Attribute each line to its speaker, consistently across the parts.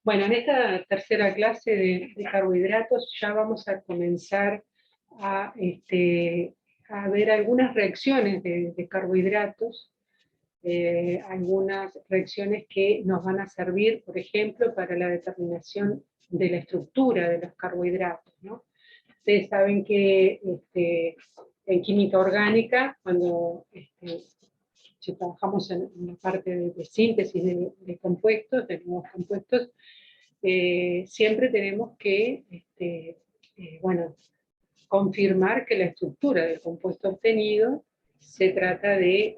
Speaker 1: Bueno, en esta tercera clase de carbohidratos ya vamos a comenzar a, a ver algunas reacciones de carbohidratos, algunas reacciones que nos van a servir, por ejemplo, para la determinación de la estructura de los carbohidratos, ¿no? Ustedes saben que en química orgánica, cuando si trabajamos en la parte de síntesis de compuestos, de nuevos compuestos, siempre tenemos que bueno, confirmar que la estructura del compuesto obtenido se trata de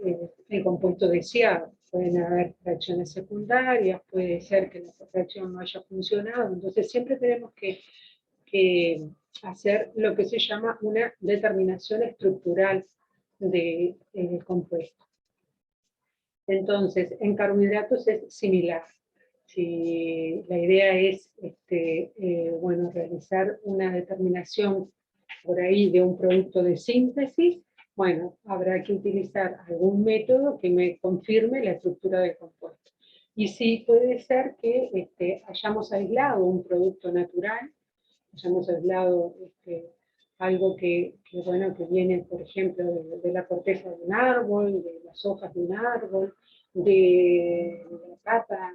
Speaker 1: compuesto deseado. Pueden haber reacciones secundarias, puede ser que la reacción no haya funcionado, entonces siempre tenemos que hacer lo que se llama una determinación estructural del compuesto. Entonces, en carbohidratos es similar. Si la idea es bueno, realizar una determinación por ahí de un producto de síntesis, bueno, habrá que utilizar algún método que me confirme la estructura del compuesto. Y sí puede ser que hayamos aislado un producto natural, hayamos aislado algo bueno, que viene, por ejemplo, de la corteza de un árbol, de las hojas de un árbol, de la capa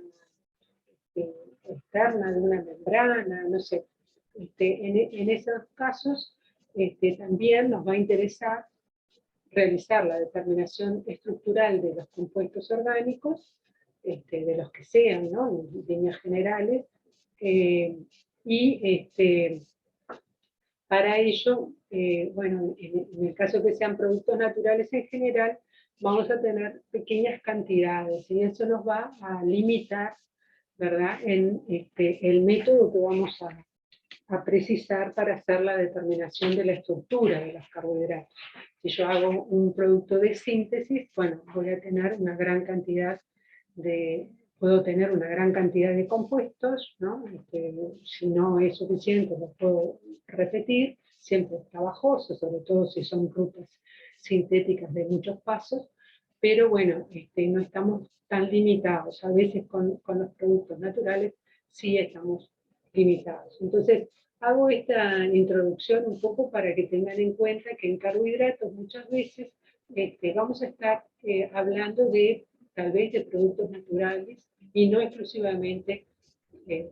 Speaker 1: externa de una membrana, no sé. En esos casos también nos va a interesar realizar la determinación estructural de los compuestos orgánicos, de los que sean, ¿no? En líneas generales, y para ello, bueno, en el caso que sean productos naturales en general, vamos a tener pequeñas cantidades y eso nos va a limitar, ¿verdad?, en el método que vamos a precisar para hacer la determinación de la estructura de los carbohidratos. Si yo hago un producto de síntesis, bueno, voy a tener una gran cantidad puedo tener una gran cantidad de compuestos, ¿no? Si no es suficiente, lo puedo repetir, siempre es trabajoso, sobre todo si son rutas sintéticas de muchos pasos, pero bueno, no estamos tan limitados. A veces con los productos naturales sí estamos limitados. Entonces, hago esta introducción un poco para que tengan en cuenta que en carbohidratos muchas veces vamos a estar hablando de tal vez de productos naturales y no exclusivamente,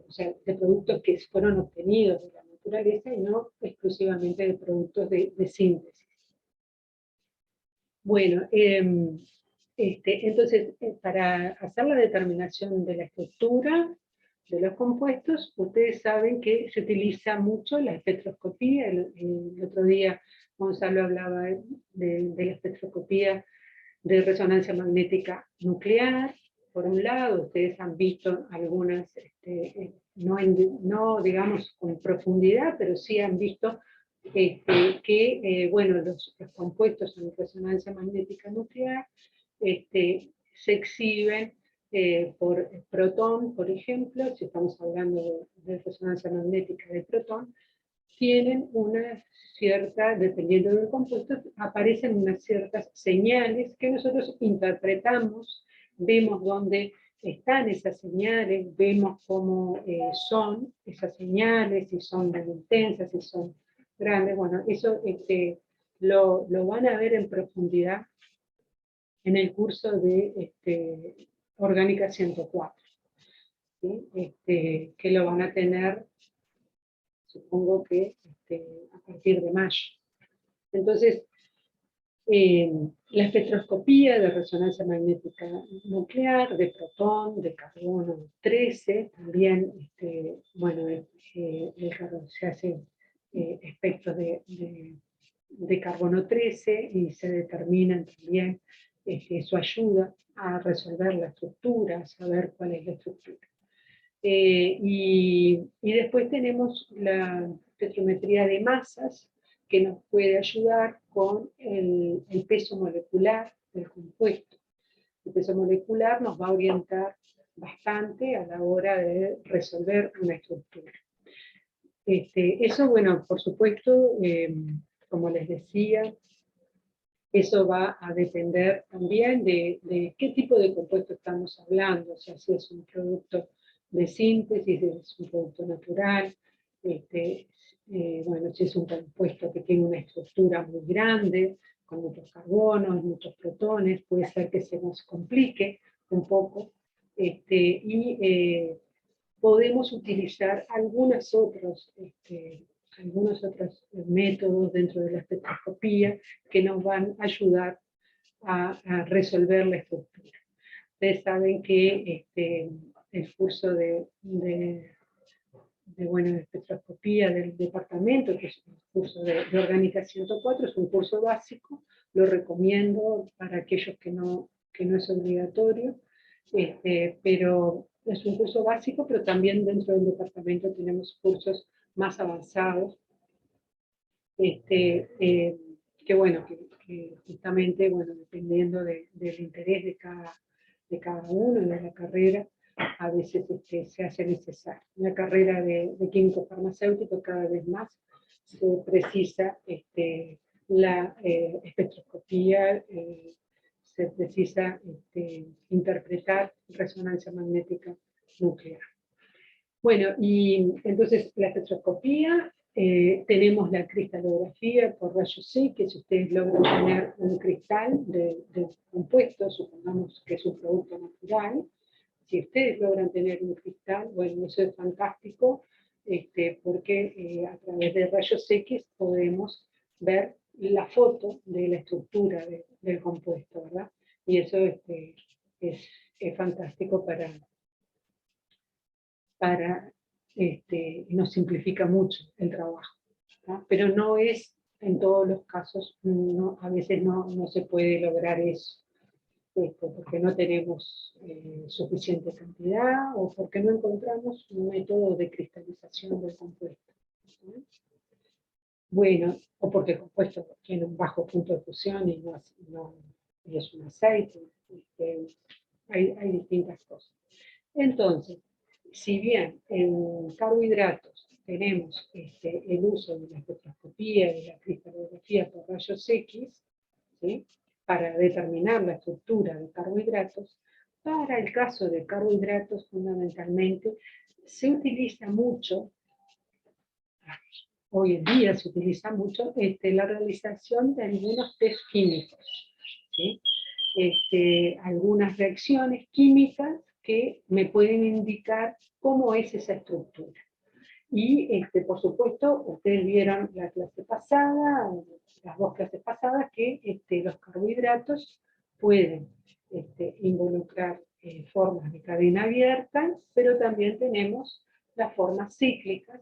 Speaker 1: o sea, de productos que fueron obtenidos de la naturaleza y no exclusivamente de productos de síntesis. Bueno, entonces, para hacer la determinación de la estructura de los compuestos, ustedes saben que se utiliza mucho la espectroscopía. El otro día Gonzalo hablaba de la espectroscopía de resonancia magnética nuclear. Por un lado, ustedes han visto algunas, no digamos con profundidad, pero sí han visto que bueno, los compuestos en resonancia magnética nuclear se exhiben por protón, por ejemplo, si estamos hablando de resonancia magnética de protón, tienen una cierta, dependiendo del compuesto, aparecen unas ciertas señales que nosotros interpretamos, vemos dónde están esas señales, vemos cómo son esas señales, si son muy intensas, si son grandes. Bueno, eso lo van a ver en profundidad en el curso de Orgánica 104, ¿sí? Que lo van a tener, supongo que a partir de mayo. Entonces, la espectroscopía de resonancia magnética nuclear, de protón, de carbono 13, también, bueno, se hace espectros de carbono 13 y se determinan también, eso ayuda a resolver la estructura, a saber cuál es la estructura. Y después tenemos la espectrometría de masas, que nos puede ayudar con el peso molecular del compuesto. El peso molecular nos va a orientar bastante a la hora de resolver una estructura. Eso, bueno, por supuesto, como les decía, eso va a depender también de qué tipo de compuesto estamos hablando, o sea, si es un producto de síntesis, es un producto natural, bueno, si es un compuesto que tiene una estructura muy grande, con muchos carbonos, muchos protones, puede ser que se nos complique un poco, y podemos utilizar algunos otros métodos dentro de la espectroscopía que nos van a ayudar a resolver la estructura. Ustedes saben que el curso de espectroscopía del departamento, que es un curso de orgánica 104, es un curso básico, lo recomiendo para aquellos que no es obligatorio, pero es un curso básico, pero también dentro del departamento tenemos cursos más avanzados, que bueno, que justamente, bueno, dependiendo del interés de cada uno y de la carrera, a veces se hace necesario. En la carrera de químico farmacéutico cada vez más se precisa la espectroscopía, se precisa interpretar resonancia magnética nuclear. Bueno, y entonces la espectroscopía, tenemos la cristalografía por rayos X, que si ustedes logran tener un cristal de compuesto, supongamos que es un producto natural, si ustedes logran tener un cristal, bueno, eso es fantástico, porque a través de rayos X podemos ver la foto de la estructura del compuesto, ¿verdad? Y eso es fantástico nos simplifica mucho el trabajo, ¿no? Pero no es en todos los casos, a veces no se puede lograr eso, porque no tenemos suficiente cantidad o porque no encontramos un método de cristalización del compuesto, ¿no? Bueno, o porque el compuesto tiene un bajo punto de fusión y y es un aceite, hay distintas cosas. Entonces, si bien en carbohidratos tenemos el uso de la espectroscopía y la cristalografía por rayos X, ¿sí?, para determinar la estructura de carbohidratos, para el caso de carbohidratos fundamentalmente se utiliza mucho, hoy en día se utiliza mucho, la realización de algunos test químicos, ¿sí? Algunas reacciones químicas que me pueden indicar cómo es esa estructura. Y, por supuesto, ustedes vieron la clase pasada, las dos clases pasadas, que los carbohidratos pueden involucrar formas de cadena abierta, pero también tenemos las formas cíclicas,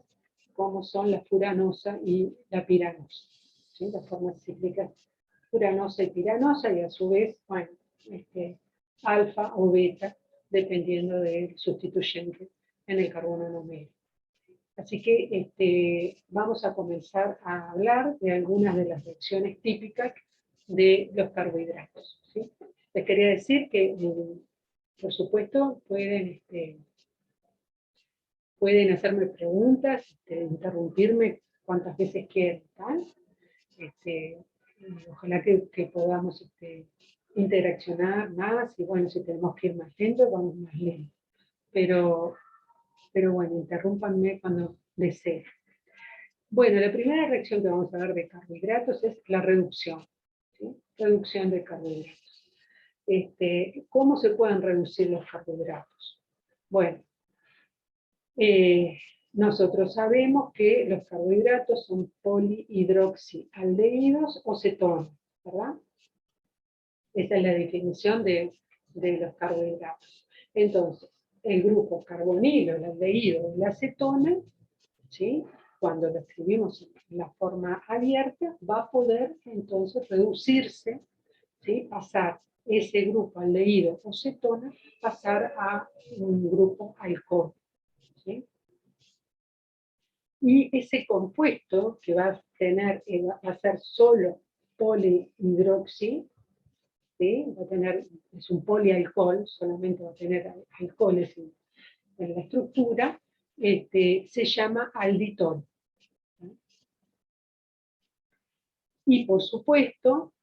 Speaker 1: como son la furanosa y la piranosa, ¿sí? Las formas cíclicas furanosa y piranosa, y a su vez, bueno, alfa o beta, dependiendo del sustituyente en el carbono numérico. Así que vamos a comenzar a hablar de algunas de las reacciones típicas de los carbohidratos, ¿sí? Les quería decir que, por supuesto, pueden hacerme preguntas, interrumpirme cuantas veces quieran, ¿tal? Ojalá que podamos interaccionar más, y bueno, si tenemos que ir más lento, vamos más lento. Pero bueno, interrúmpanme cuando deseen. Bueno, la primera reacción que vamos a ver de carbohidratos es la reducción, ¿sí? Reducción de carbohidratos. ¿Cómo se pueden reducir los carbohidratos? Bueno, nosotros sabemos que los carbohidratos son polihidroxialdehídos o cetonas, ¿verdad? Esa es la definición de los carbohidratos. Entonces, el grupo carbonilo, el aldehído y la acetona, ¿sí?, cuando lo escribimos en la forma abierta, va a poder entonces reducirse, ¿sí?, pasar ese grupo aldehído o cetona, pasar a un grupo alcohol, ¿sí? Y ese compuesto que va a tener, va a ser solo polihidroxi, ¿sí?, va a tener, es un polialcohol, solamente va a tener alcoholes en la estructura, se llama alditol. Y por supuesto,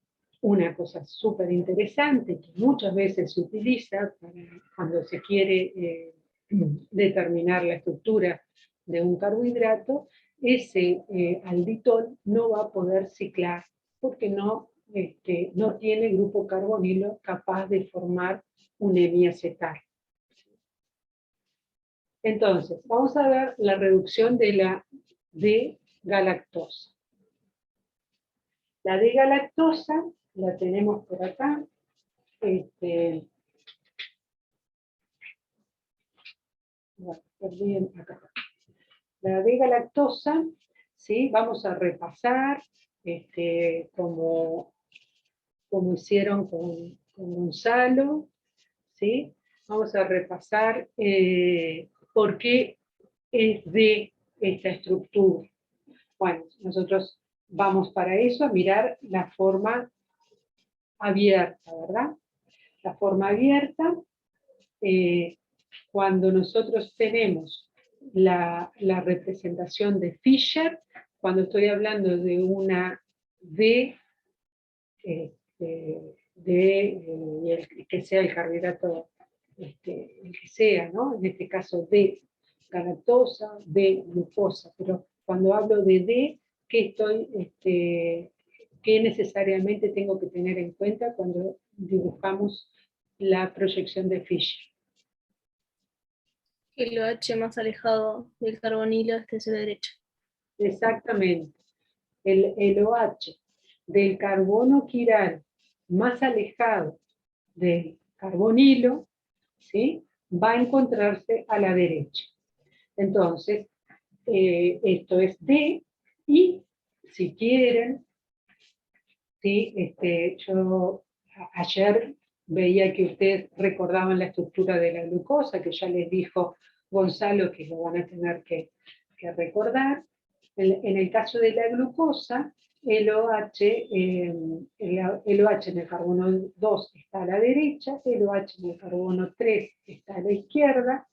Speaker 1: una cosa súper interesante que muchas veces se utiliza cuando se quiere determinar la estructura de un carbohidrato, ese alditol no va a poder ciclar porque no tiene grupo carbonilo capaz de formar un hemiacetal. Entonces, vamos a ver la reducción de la D-galactosa. La D-galactosa la tenemos por acá. Perdí acá. La D-galactosa, ¿sí? Vamos a repasar como hicieron con Gonzalo, ¿sí? Vamos a repasar por qué es de esta estructura. Bueno, nosotros vamos para eso a mirar la forma abierta, ¿verdad? La forma abierta, cuando nosotros tenemos la representación de Fischer, cuando estoy hablando de una D, que sea el carbohidrato, el que sea, ¿no? En este caso D galactosa, D glucosa, pero cuando hablo de D, ¿qué necesariamente tengo que tener en cuenta cuando dibujamos la proyección de Fischer?
Speaker 2: El OH más alejado del carbonilo esté hacia la derecha.
Speaker 1: Exactamente. El OH del carbono quiral más alejado del carbonilo, ¿sí? Va a encontrarse a la derecha. Entonces, esto es D, y si quieren, ¿sí? Yo ayer veía que ustedes recordaban la estructura de la glucosa, que ya les dijo Gonzalo que lo van a tener que recordar. En el caso de la glucosa, el OH en el carbono 2 está a la derecha, el OH en el carbono 3 está a la izquierda,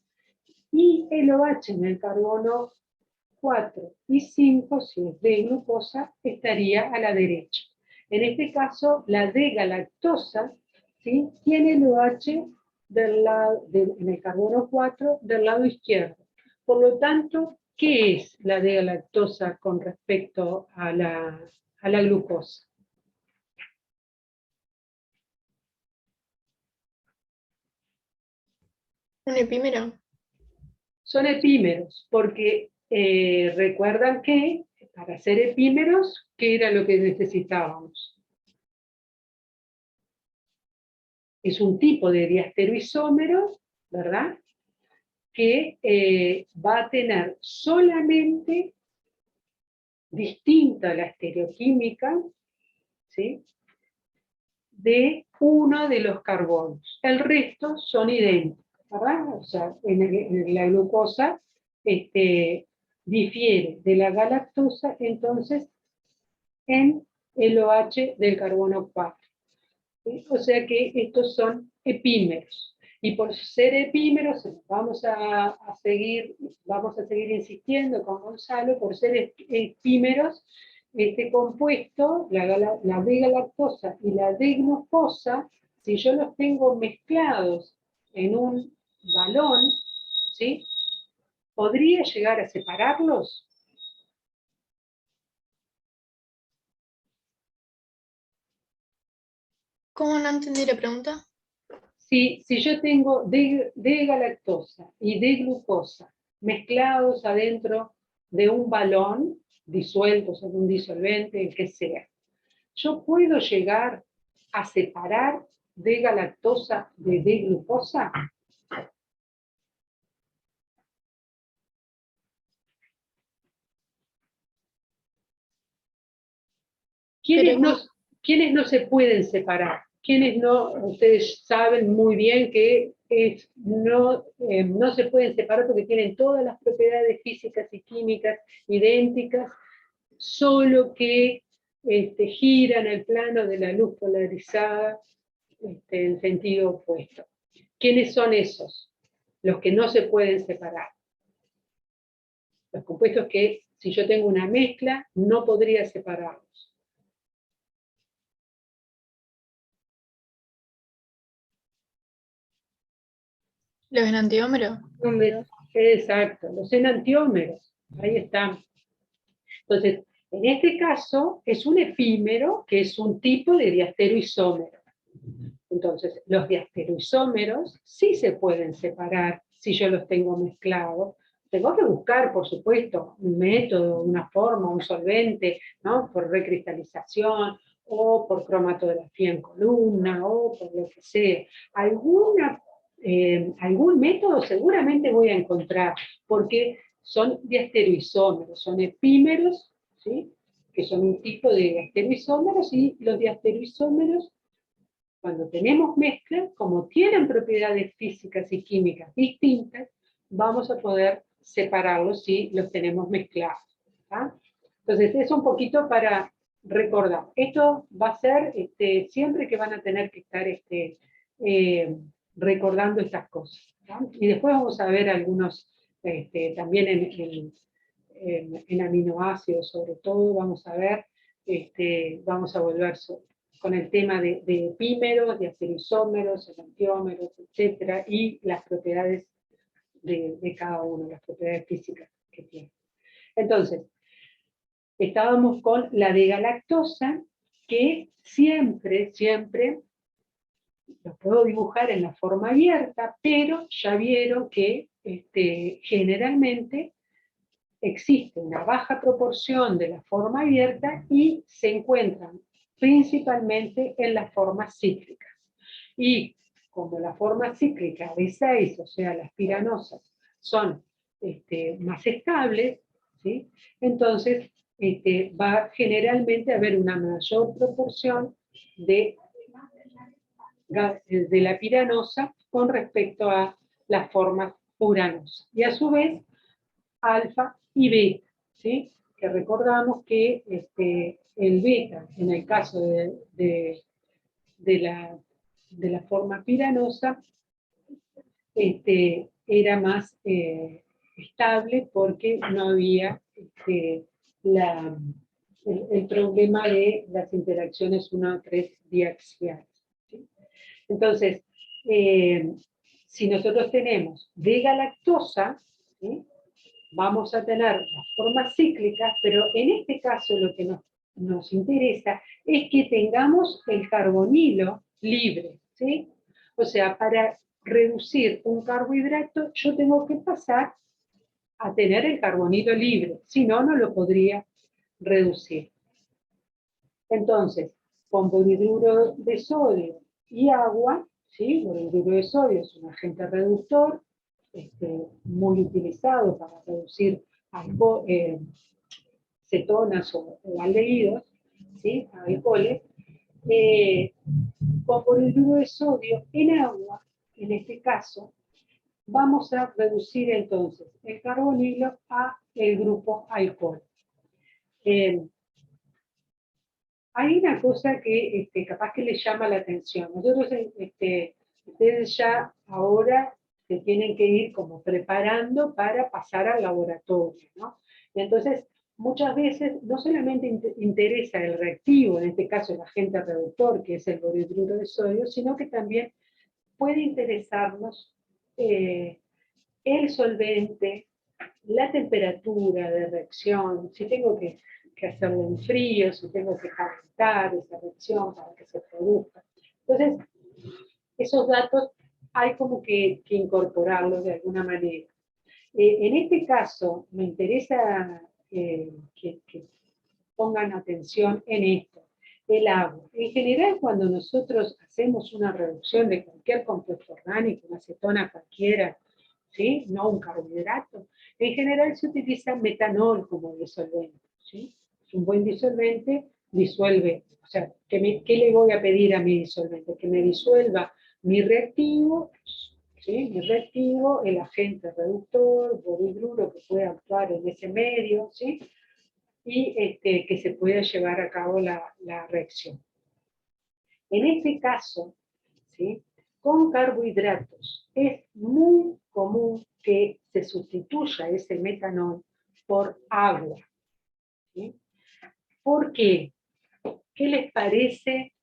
Speaker 1: y el OH en el carbono 4 y 5, si es de glucosa, estaría a la derecha. En este caso, la D-galactosa, ¿sí? Tiene el OH en el carbono 4 del lado izquierdo. Por lo tanto, ¿qué es la D-galactosa con respecto a la glucosa?
Speaker 2: Un epímero.
Speaker 1: Son epímeros, porque recuerdan que para ser epímeros, ¿qué era lo que necesitábamos? Es un tipo de diastereoisómero, ¿verdad? Que va a tener solamente distinta la estereoquímica, ¿sí? De uno de los carbonos. El resto son idénticos, ¿verdad? O sea, en la glucosa difiere de la galactosa, entonces, en el OH del carbono 4. ¿Sí? O sea que estos son epímeros. Y por ser epímeros, vamos a seguir insistiendo con Gonzalo, por ser epímeros, este compuesto, la D-galactosa y la D-glucosa, si yo los tengo mezclados en un balón, ¿sí? ¿Podría llegar a separarlos?
Speaker 2: ¿Cómo no entendí la pregunta?
Speaker 1: Si yo tengo D-galactosa y D-glucosa mezclados adentro de un balón, disueltos en un disolvente, el que sea, ¿yo puedo llegar a separar D-galactosa de D-glucosa? ¿Quiénes no se pueden separar? ¿Quiénes no? Ustedes saben muy bien que no se pueden separar porque tienen todas las propiedades físicas y químicas idénticas, solo que giran el plano de la luz polarizada en sentido opuesto. ¿Quiénes son esos? Los que no se pueden separar. Los compuestos que, si yo tengo una mezcla, no podría separarlos.
Speaker 3: Los enantiómeros.
Speaker 2: Números.
Speaker 1: Exacto, los enantiómeros, ahí están. Entonces, en este caso es un efímero que es un tipo de diastereoisómero. Entonces, los diastereoisómeros sí se pueden separar si yo los tengo mezclados. Tengo que buscar, por supuesto, un método, una forma, un solvente, ¿no? Por recristalización o por cromatografía en columna o por lo que sea. Algún método seguramente voy a encontrar, porque son diastereoisómeros, son efímeros, ¿sí? Que son un tipo de diastereoisómeros, y los diastereoisómeros, cuando tenemos mezcla, como tienen propiedades físicas y químicas distintas, vamos a poder separarlos si los tenemos mezclados. ¿Ah? Entonces, es un poquito para recordar. Esto va a ser siempre que van a tener que estar recordando estas cosas. ¿Ah? Y después vamos a ver algunos, también en aminoácidos, sobre todo, vamos a ver, vamos a volver con el tema de epímeros, de astereoisómeros, enantiómeros, etcétera, y las propiedades de cada uno, las propiedades físicas que tiene. Entonces, estábamos con la D-galactosa, que siempre lo puedo dibujar en la forma abierta, pero ya vieron que generalmente existe una baja proporción de la forma abierta y se encuentran principalmente en las formas cíclicas. Y como la forma cíclica de 6, o sea, las piranosas, son más estables, ¿sí? Entonces va generalmente a haber una mayor proporción de la piranosa con respecto a las formas uranosas. Y a su vez, alfa y beta, ¿sí? Que recordamos que el beta, en el caso de la forma piranosa, era más estable porque no había el problema de las interacciones 1 a 3 diaxiales. ¿Sí? Entonces, si nosotros tenemos D-galactosa, ¿sí? Vamos a tener las formas cíclicas, pero en este caso lo que nos interesa es que tengamos el carbonilo libre, ¿sí? O sea, para reducir un carbohidrato, yo tengo que pasar a tener el carbonilo libre, si no, no lo podría reducir. Entonces, con borhidruro de sodio y agua, ¿sí? Borhidruro de sodio es un agente reductor, muy utilizado para reducir cetonas o aldehídos, ¿sí? Alcoholes, con borhidruro de sodio en agua, en este caso, vamos a reducir entonces el carbonilo a el grupo alcohol. Hay una cosa que capaz que les llama la atención. Nosotros, ustedes ya ahora se tienen que ir como preparando para pasar al laboratorio, ¿no? Y entonces, muchas veces no solamente interesa el reactivo, en este caso el agente reductor, que es el borhidruro de sodio, sino que también puede interesarnos el solvente, la temperatura de reacción, si tengo que hacerlo en frío, si tengo que calentar esa reacción para que se produzca. Entonces, esos datos hay como que incorporarlos de alguna manera. En este caso, me interesa que pongan atención en esto, el agua. En general, cuando nosotros hacemos una reducción de cualquier compuesto orgánico, una acetona cualquiera, ¿sí? No un carbohidrato, en general se utiliza metanol como disolvente, ¿sí? Un buen disolvente disuelve, o sea, ¿qué le voy a pedir a mi disolvente? Que me disuelva mi reactivo, ¿sí? Mi reactivo, el agente reductor, borhidruro, que puede actuar en ese medio, ¿sí? Y que se pueda llevar a cabo la reacción. En este caso, ¿sí? Con carbohidratos, es muy común que se sustituya ese metanol por agua. ¿Sí? ¿Por qué? ¿Qué les parece?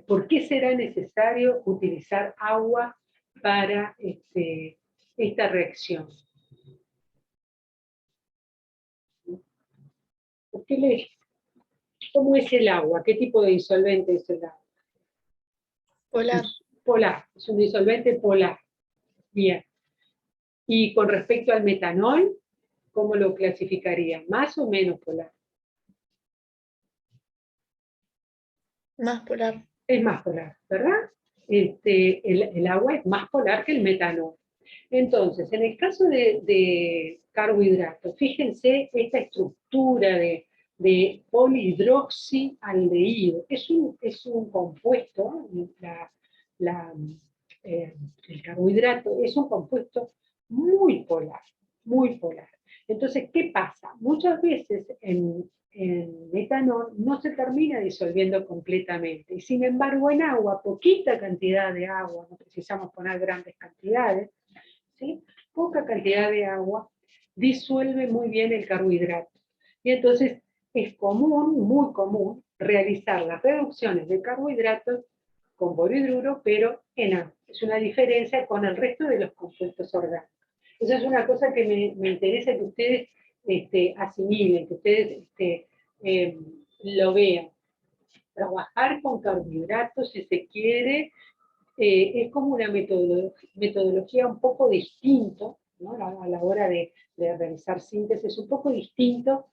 Speaker 1: ¿Por qué será necesario utilizar agua para esta reacción. ¿Por qué ¿Cómo es el agua? ¿Qué tipo de disolvente es el agua?
Speaker 2: Polar.
Speaker 1: Polar, es un disolvente polar. Bien. Y con respecto al metanol, ¿cómo lo clasificaría? ¿Más o menos polar?
Speaker 2: Más polar.
Speaker 1: Es más polar, ¿verdad? El agua es más polar que el metanol. Entonces, en el caso de carbohidratos, fíjense esta estructura de polihidroxialdehído. Es un compuesto, la, el carbohidrato es un compuesto muy polar, muy polar. Entonces, ¿qué pasa? Muchas veces en metanol no se termina disolviendo completamente. Y sin embargo, en agua, poquita cantidad de agua, no precisamos poner grandes cantidades, ¿sí? Poca cantidad de agua disuelve muy bien el carbohidrato. Y entonces es común, muy común, realizar las reducciones de carbohidratos con borohidruro, pero en agua. Es una diferencia con el resto de los compuestos orgánicos. Esa es una cosa que me interesa que ustedes asimilen, que ustedes lo vean. Trabajar con carbohidratos, si se quiere, es como una metodología un poco distinto, ¿no? A la hora de realizar síntesis, un poco distinto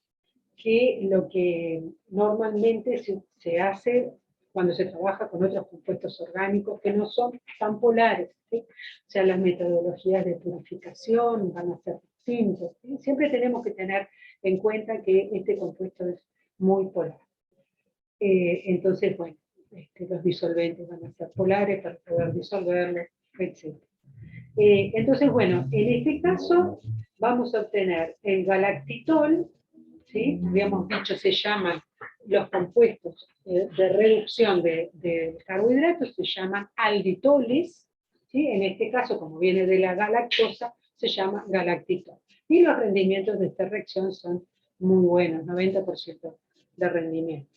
Speaker 1: que lo que normalmente se hace cuando se trabaja con otros compuestos orgánicos que no son tan polares, ¿sí? O sea, las metodologías de purificación van a ser distintas, ¿sí? Siempre tenemos que tener en cuenta que este compuesto es muy polar. Entonces, bueno, los disolventes van a ser polares para poder disolverlos, etc. Entonces, bueno, en este caso vamos a obtener el galactitol, ¿sí? Habíamos dicho, se llaman los compuestos de reducción de carbohidratos, se llaman alditoles, ¿sí? En este caso, como viene de la galactosa, se llama galactitol. Y los rendimientos de esta reacción son muy buenos, 90% de rendimiento.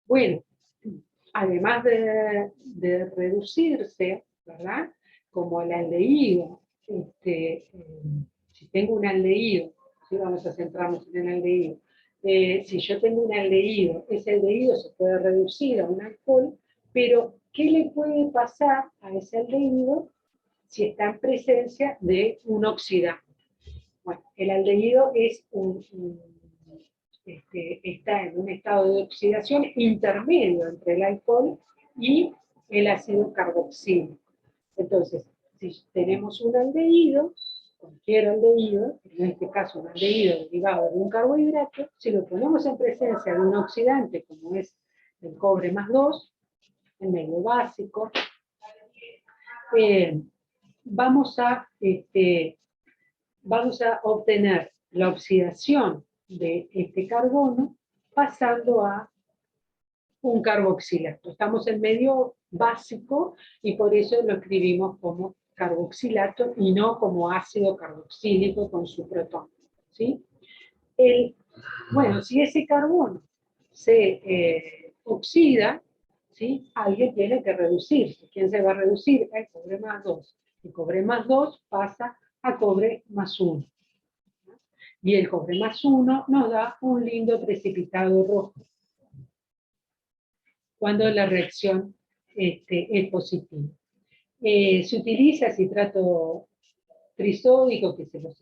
Speaker 1: Bueno, además de reducirse, ¿verdad? Como el aldehído, si tengo un aldehído, ¿sí? Vamos a centrarnos en el aldehído. Si yo tengo un aldehído, ese aldehído se puede reducir a un alcohol, pero ¿qué le puede pasar a ese aldehído si está en presencia de un oxidante? Bueno, el aldehído es está en un estado de oxidación intermedio entre el alcohol y el ácido carboxílico. Entonces, si tenemos un aldehído, cualquier aldehído, en este caso un aldehído derivado de un carbohidrato, si lo ponemos en presencia de un oxidante, como es el cobre más 2, el medio básico, vamos a obtener la oxidación de este carbono pasando a un carboxilato. Estamos en medio básico y por eso lo escribimos como carboxilato y no como ácido carboxílico con su protón, ¿sí? Bueno, si ese carbono se oxida, ¿sí? Alguien tiene que reducirse. ¿Quién se va a reducir? El cobre más 2. El cobre más 2 pasa a cobre más 1. Y el cobre más 1 nos da un lindo precipitado rojo cuando la reacción es positiva. Se utiliza citrato trisódico, que se los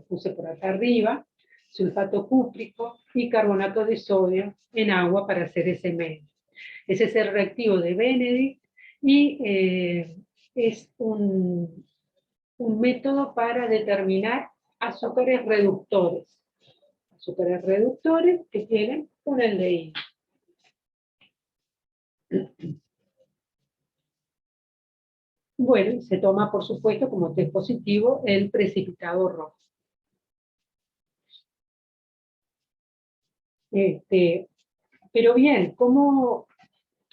Speaker 1: puse por acá arriba, sulfato cúprico y carbonato de sodio en agua para hacer ese medio. Ese es el reactivo de Benedict y es un método para determinar azúcares reductores. Azúcares reductores que tienen un aldehído. Bueno, se toma, por supuesto, como test positivo, el precipitado rojo. Pero bien,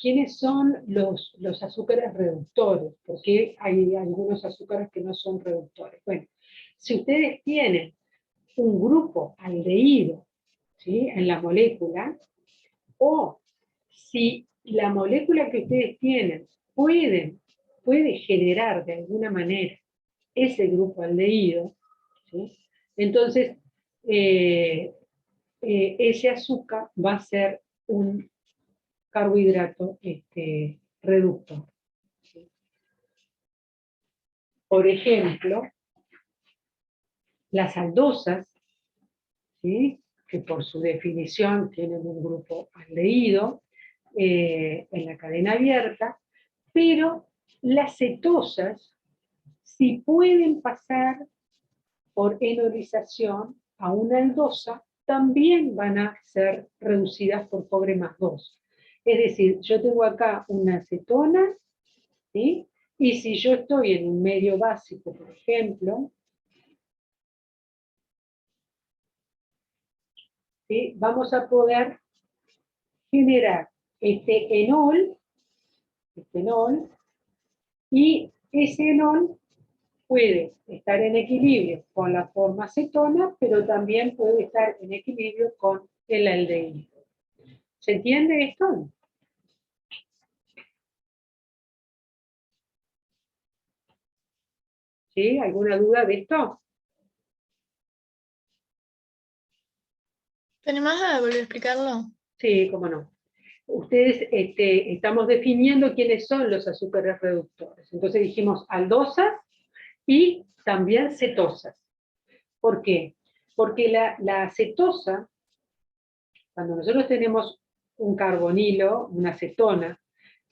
Speaker 1: ¿quiénes son los azúcares reductores? Porque hay algunos azúcares que no son reductores. Bueno, si ustedes tienen un grupo aldehído, ¿sí? En la molécula, o si la molécula que ustedes tienen pueden puede generar de alguna manera ese grupo aldehído, ¿sí? Entonces ese azúcar va a ser un carbohidrato reductor. ¿Sí? Por ejemplo, las aldosas, ¿sí? Que por su definición tienen un grupo aldehído en la cadena abierta, pero las cetosas sí pueden pasar por enolización a una aldosa, también van a ser reducidas por cobre más 2. Es decir, yo tengo acá una acetona, ¿sí? Y si yo estoy en un medio básico, por ejemplo, ¿sí? Vamos a poder generar este enol, y ese enol puede estar en equilibrio con la forma acetona, pero también puede estar en equilibrio con el aldehído. ¿Se entiende esto? ¿Sí? ¿Alguna duda de esto?
Speaker 2: ¿Te animás a volver a explicarlo?
Speaker 1: Sí, cómo no. Ustedes, estamos definiendo quiénes son los azúcares reductores. Entonces dijimos aldosas y también cetosas. ¿Por qué? Porque la acetosa, cuando nosotros tenemos un carbonilo, una acetona,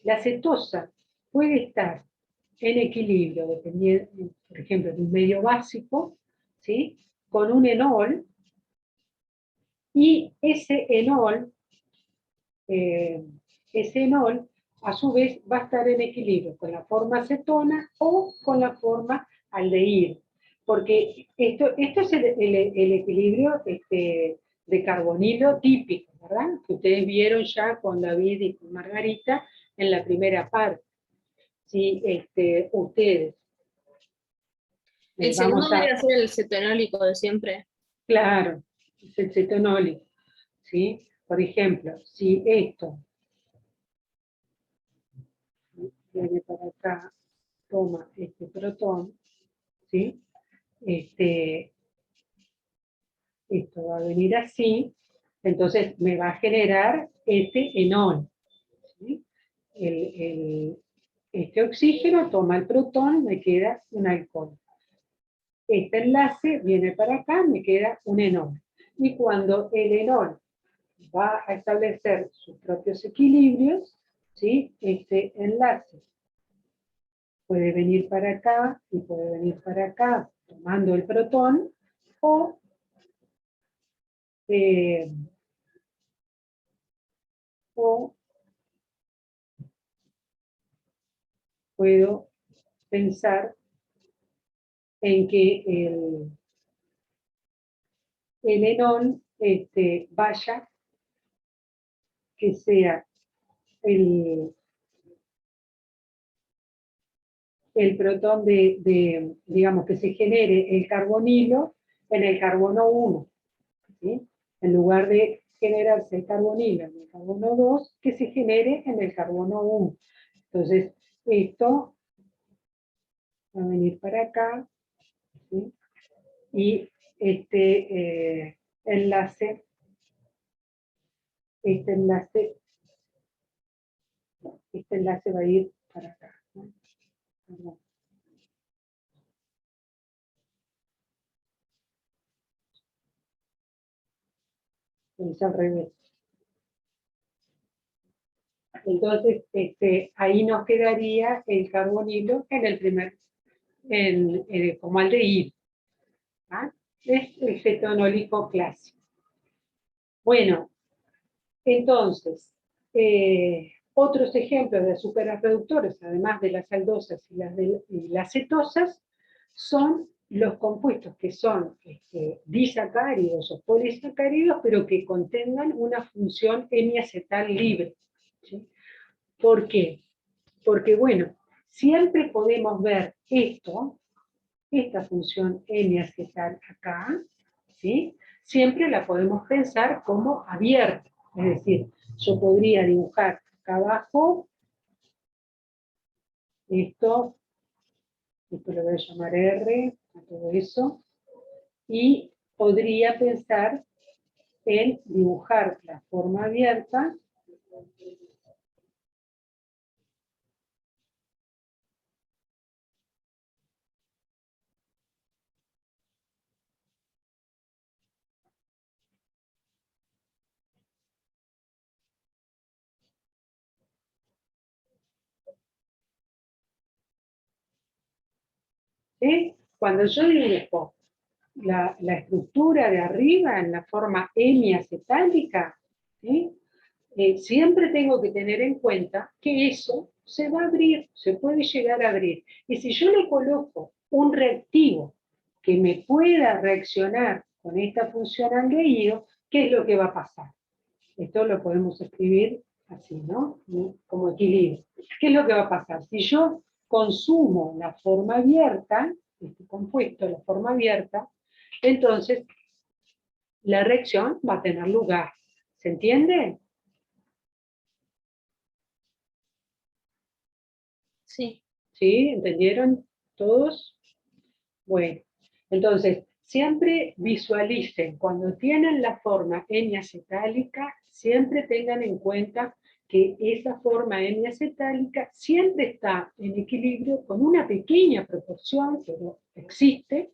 Speaker 1: la acetosa puede estar en equilibrio, dependiendo, por ejemplo, de un medio básico, ¿sí? Con un enol, y eh, ese enol a su vez va a estar en equilibrio con la forma acetona o con la forma aldehído. Porque esto es el equilibrio de carbonilo típico, ¿verdad? Que ustedes vieron ya con David y con Margarita en la primera parte. Si ustedes
Speaker 2: El
Speaker 1: vamos
Speaker 2: segundo
Speaker 1: a,
Speaker 2: debe ser el cetonólico de siempre.
Speaker 1: claro, es el cetonólico, ¿sí? Por ejemplo, si esto viene para acá, toma este protón, ¿sí? Esto va a venir así, entonces me va a generar este enol, ¿sí? Este oxígeno toma el protón, me queda un alcohol. Este enlace viene para acá, me queda un enol. Y cuando el enol va a establecer sus propios equilibrios, ¿sí? Este enlace puede venir para acá y puede venir para acá tomando el protón, o eh, o puedo pensar en que el enol vaya, que sea el, el protón digamos, que se genere el carbonilo en el carbono 1, ¿sí? En lugar de generarse el carbonilo en el carbono 2, que se genere en el carbono 1. Entonces, esto va a venir para acá, ¿sí? Y enlace, este enlace, este enlace va a ir para acá, ¿no? Perdón. Es al revés. Entonces, ahí nos quedaría el carbonilo en el primer, como aldehído. ¿Ah? Es el cetonólico clásico. Bueno, entonces, otros ejemplos de azúcares reductores, además de las aldosas y las cetosas, son los compuestos que son disacáridos o polisacáridos, pero que contengan una función hemiacetal libre, ¿sí? ¿Por qué? Porque, bueno, siempre podemos ver esta función hemiacetal acá, ¿sí? Siempre la podemos pensar como abierta. Es decir, yo podría dibujar acá abajo esto lo voy a llamar R, a todo eso, y podría pensar en dibujar la forma abierta ¿sí? Cuando yo dibujo la estructura de arriba en la forma hemiacetálica, ¿sí? Siempre tengo que tener en cuenta que eso se va a abrir, se puede llegar a abrir. Y si yo le coloco un reactivo que me pueda reaccionar con esta función aldehído, ¿qué es lo que va a pasar? Esto lo podemos escribir así, ¿no? Como equilibrio. ¿Qué es lo que va a pasar? Si yo consumo la forma abierta, este compuesto, la forma abierta, entonces la reacción va a tener lugar. ¿Se entiende?
Speaker 2: Sí.
Speaker 1: ¿Sí? ¿Entendieron todos? Bueno, entonces, siempre visualicen, cuando tienen la forma hemiacetálica, siempre tengan en cuenta que esa forma hemiacetálica siempre está en equilibrio con una pequeña proporción, pero existe,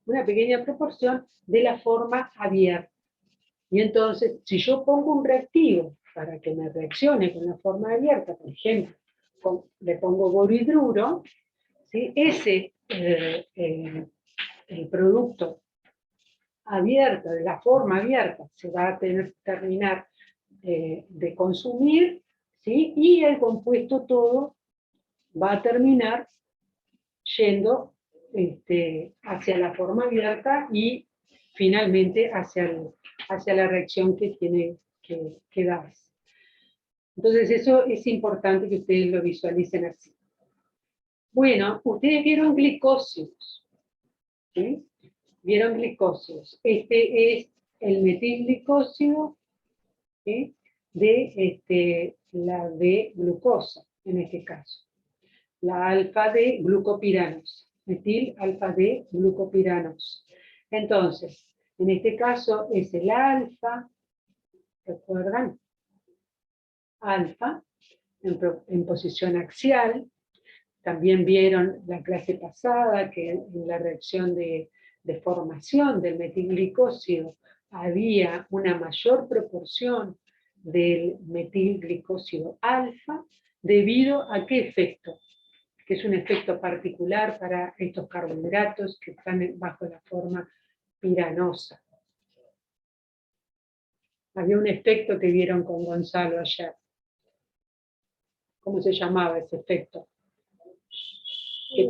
Speaker 1: una pequeña proporción de la forma abierta. Y entonces, si yo pongo un reactivo para que me reaccione con la forma abierta, por ejemplo, le pongo boridruro, ¿sí? El producto abierto, de la forma abierta, se va a terminar de consumir, ¿sí? Y el compuesto todo va a terminar yendo hacia la forma abierta y finalmente hacia la reacción que tiene que darse. Entonces eso es importante que ustedes lo visualicen así. Bueno, ustedes vieron glicósidos, ¿sí? Vieron glicósidos. Este es el metilglicósido, ¿sí? De la de glucosa, en este caso. La alfa de glucopiranos. Metil alfa de glucopiranos. Entonces, en este caso es el alfa, ¿recuerdan? Alfa, en posición axial. También vieron la clase pasada que en la reacción de formación del metilglicósido había una mayor proporción del metilglicósido alfa debido a qué efecto, que es un efecto particular para estos carbohidratos que están bajo la forma piranosa. Había un efecto que vieron con Gonzalo ayer. ¿Cómo se llamaba ese efecto? Que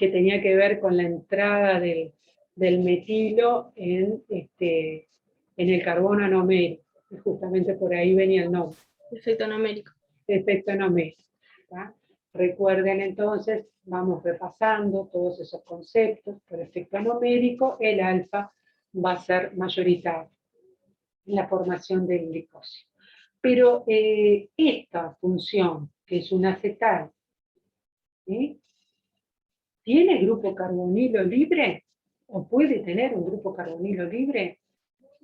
Speaker 1: tenía que ver con la entrada del metilo en el carbono anomérico. Y justamente por ahí venía el nombre.
Speaker 2: Efecto numérico.
Speaker 1: Efecto anomérico. ¿tá? Recuerden entonces, vamos repasando todos esos conceptos. Por efecto anomérico, el alfa va a ser mayoritario en la formación del glicósido. Pero esta función, que es un acetal, ¿sí? ¿Tiene grupo carbonilo libre? ¿O puede tener un grupo carbonilo libre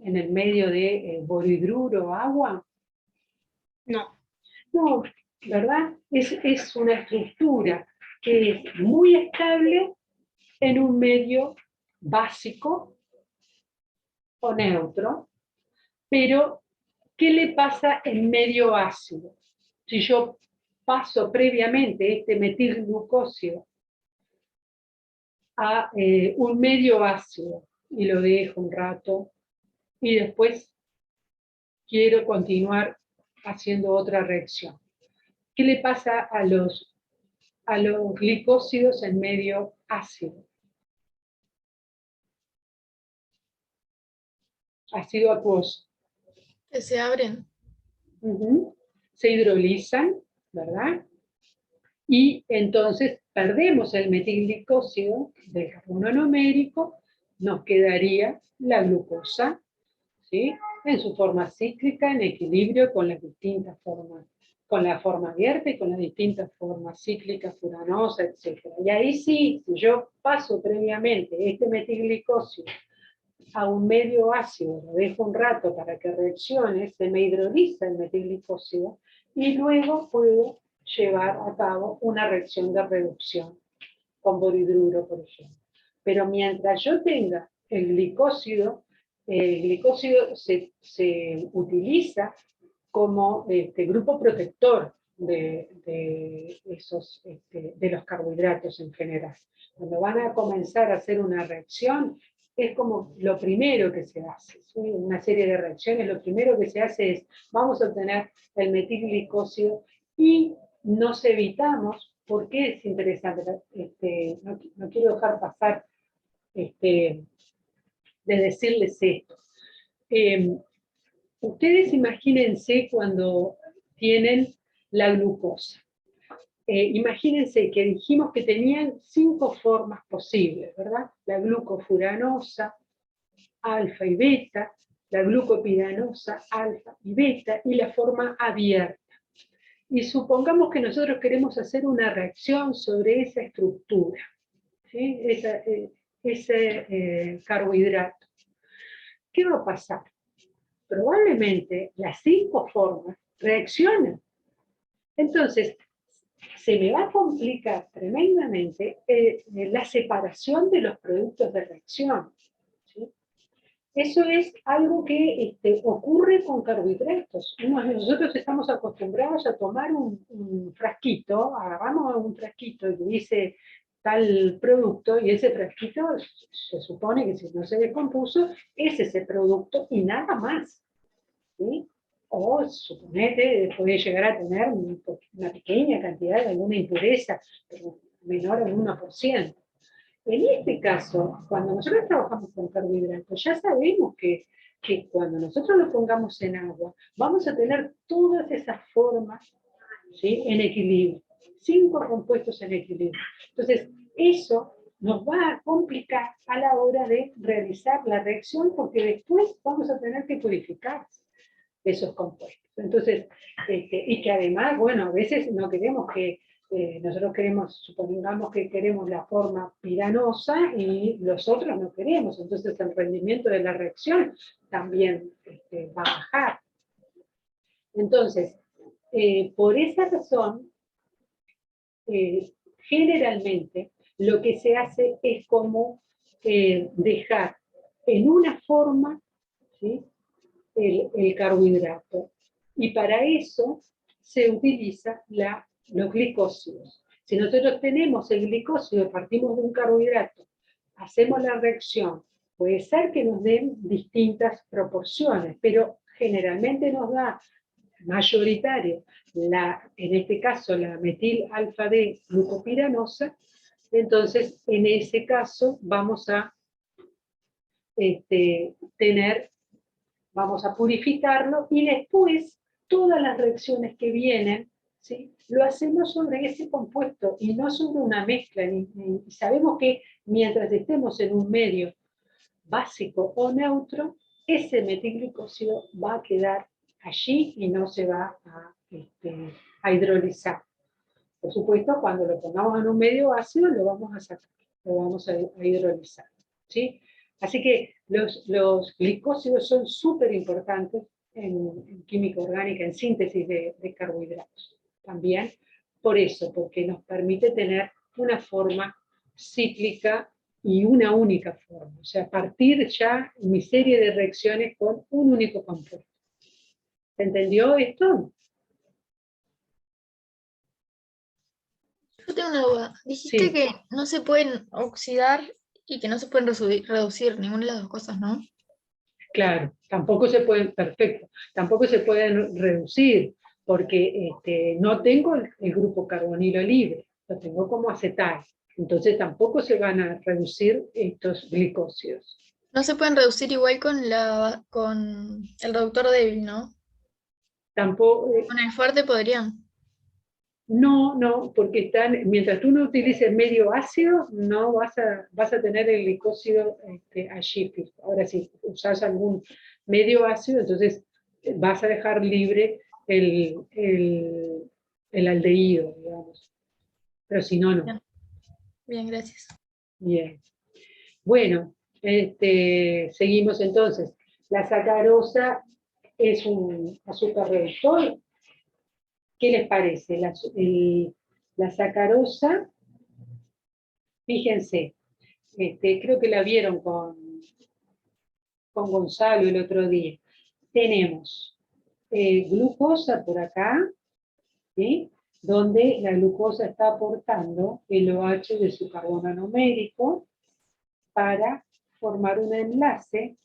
Speaker 1: en el medio de boridruro o agua?
Speaker 2: No.
Speaker 1: No, ¿verdad? Es una estructura que es muy estable en un medio básico o neutro, pero ¿qué le pasa en medio ácido? Si yo paso previamente este metilglucósido a un medio ácido y lo dejo un rato y después quiero continuar haciendo otra reacción. ¿Qué le pasa a los glicósidos en medio ácido? Ácido acuoso.
Speaker 2: Que se abren.
Speaker 1: Se hidrolizan, ¿verdad? Y entonces perdemos el metilglicósido del carbono anomérico, nos quedaría la glucosa, ¿sí? En su forma cíclica, en equilibrio con las distintas formas con la forma abierta y con las distintas formas, cíclica, furanosa, etc. Y ahí sí, si yo paso previamente este metilglicósido a un medio ácido, lo dejo un rato para que reaccione, se me hidroliza el metilglicósido, y luego puedo llevar a cabo una reacción de reducción con borhidruro, por ejemplo. Pero mientras yo tenga el glicósido se utiliza como grupo protector de los carbohidratos en general. Cuando van a comenzar a hacer una reacción, es como lo primero que se hace, ¿sí? Una serie de reacciones, lo primero que se hace es, vamos a obtener el metilglicósido y nos evitamos, porque es interesante, no quiero dejar pasar de decirles esto. Ustedes imagínense cuando tienen la glucosa. Imagínense que dijimos que tenían 5 formas posibles, ¿verdad? La glucofuranosa, alfa y beta, la glucopiranosa, alfa y beta, y la forma abierta. Y supongamos que nosotros queremos hacer una reacción sobre esa estructura, ¿sí? Ese carbohidrato. ¿Qué va a pasar? Probablemente las 5 formas reaccionan. Entonces, se me va a complicar tremendamente la separación de los productos de reacción, ¿sí? Eso es algo que ocurre con carbohidratos. Nosotros estamos acostumbrados a tomar un frasquito, agarramos un frasquito que dice tal producto, y ese frasquito se supone que si no se descompuso, es ese producto y nada más, ¿sí? O suponete, puede llegar a tener una pequeña cantidad de alguna impureza, pero menor al 1%. En este caso, cuando nosotros trabajamos con carbohidratos, ya sabemos que cuando nosotros lo pongamos en agua, vamos a tener todas esas formas, ¿sí?, en equilibrio, 5 compuestos en equilibrio. Entonces, eso nos va a complicar a la hora de realizar la reacción, porque después vamos a tener que purificar esos compuestos. Entonces, y que además, bueno, a veces no queremos que, nosotros queremos, supongamos que queremos la forma piranosa y los otros no queremos, entonces el rendimiento de la reacción también va a bajar. Entonces, por esa razón, generalmente lo que se hace es como dejar en una forma, ¿sí?, el carbohidrato. Y para eso se utiliza los glicósidos. Si nosotros tenemos el glicósido, partimos de un carbohidrato, hacemos la reacción, puede ser que nos den distintas proporciones, pero generalmente nos da mayoritario, en este caso la metil alfa D glucopiranosa. Entonces en ese caso vamos a vamos a purificarlo, y después todas las reacciones que vienen, ¿sí?, lo hacemos sobre ese compuesto y no sobre una mezcla. Y sabemos que mientras estemos en un medio básico o neutro, ese metilglicósido va a quedar allí y no se va a hidrolizar. Por supuesto, cuando lo pongamos en un medio ácido, lo vamos a sacar, lo vamos a hidrolizar, ¿sí? Así que los glicósidos son súper importantes en química orgánica, en síntesis de carbohidratos. También por eso, porque nos permite tener una forma cíclica y una única forma. O sea, partir ya mi serie de reacciones con un único compuesto. ¿Se entendió esto?
Speaker 2: Yo tengo una duda. Dijiste
Speaker 1: Sí.
Speaker 2: que no se pueden oxidar y que no se pueden reducir ninguna de las dos cosas, ¿no?
Speaker 1: Claro, tampoco se pueden, perfecto, tampoco se pueden reducir, porque no tengo el grupo carbonilo libre, lo tengo como acetal, entonces tampoco se van a reducir estos glicósidos.
Speaker 2: No se pueden reducir igual con el reductor débil, ¿no?
Speaker 1: Tampoco,
Speaker 2: Con el fuerte podrían.
Speaker 1: no, porque mientras tú no utilices medio ácido, no vas a tener el glicósido allí. Ahora, si usas algún medio ácido, entonces vas a dejar libre el aldehído, digamos. Pero si no, no.
Speaker 2: Bien. Bien, gracias.
Speaker 1: Bien. Bueno, seguimos entonces. La sacarosa es un azúcar reductor. ¿Qué les parece? La sacarosa, fíjense, creo que la vieron con Gonzalo el otro día. Tenemos glucosa por acá, ¿sí? Donde la glucosa está aportando el OH de su carbono anomérico para formar un enlace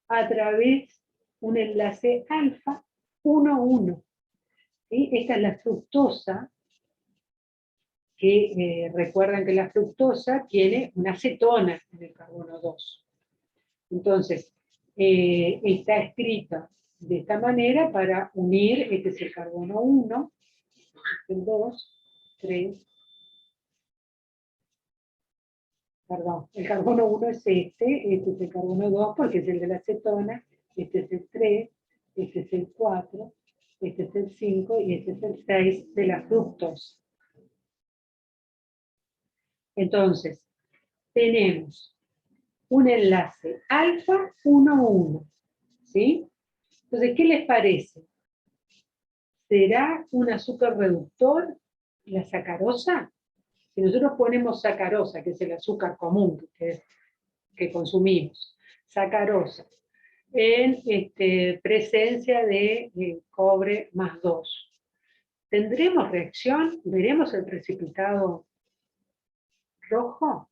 Speaker 1: a través un enlace alfa 1,1. ¿Sí? Esta es la fructosa, que recuerdan que la fructosa tiene una acetona en el carbono 2. Entonces, está escrita de esta manera para unir, este es el carbono 1, el 2, 3, perdón, el carbono 1 es este es el carbono 2 porque es el de la acetona, este es el 3, este es el 4, este es el 5 y este es el 6 de la fructosa. Entonces, tenemos un enlace alfa 1,1, ¿sí? Entonces, ¿qué les parece? ¿Será un azúcar reductor la sacarosa? Si nosotros ponemos sacarosa, que es el azúcar común que consumimos, sacarosa, en presencia de cobre más 2, ¿tendremos reacción? ¿Veremos el precipitado rojo?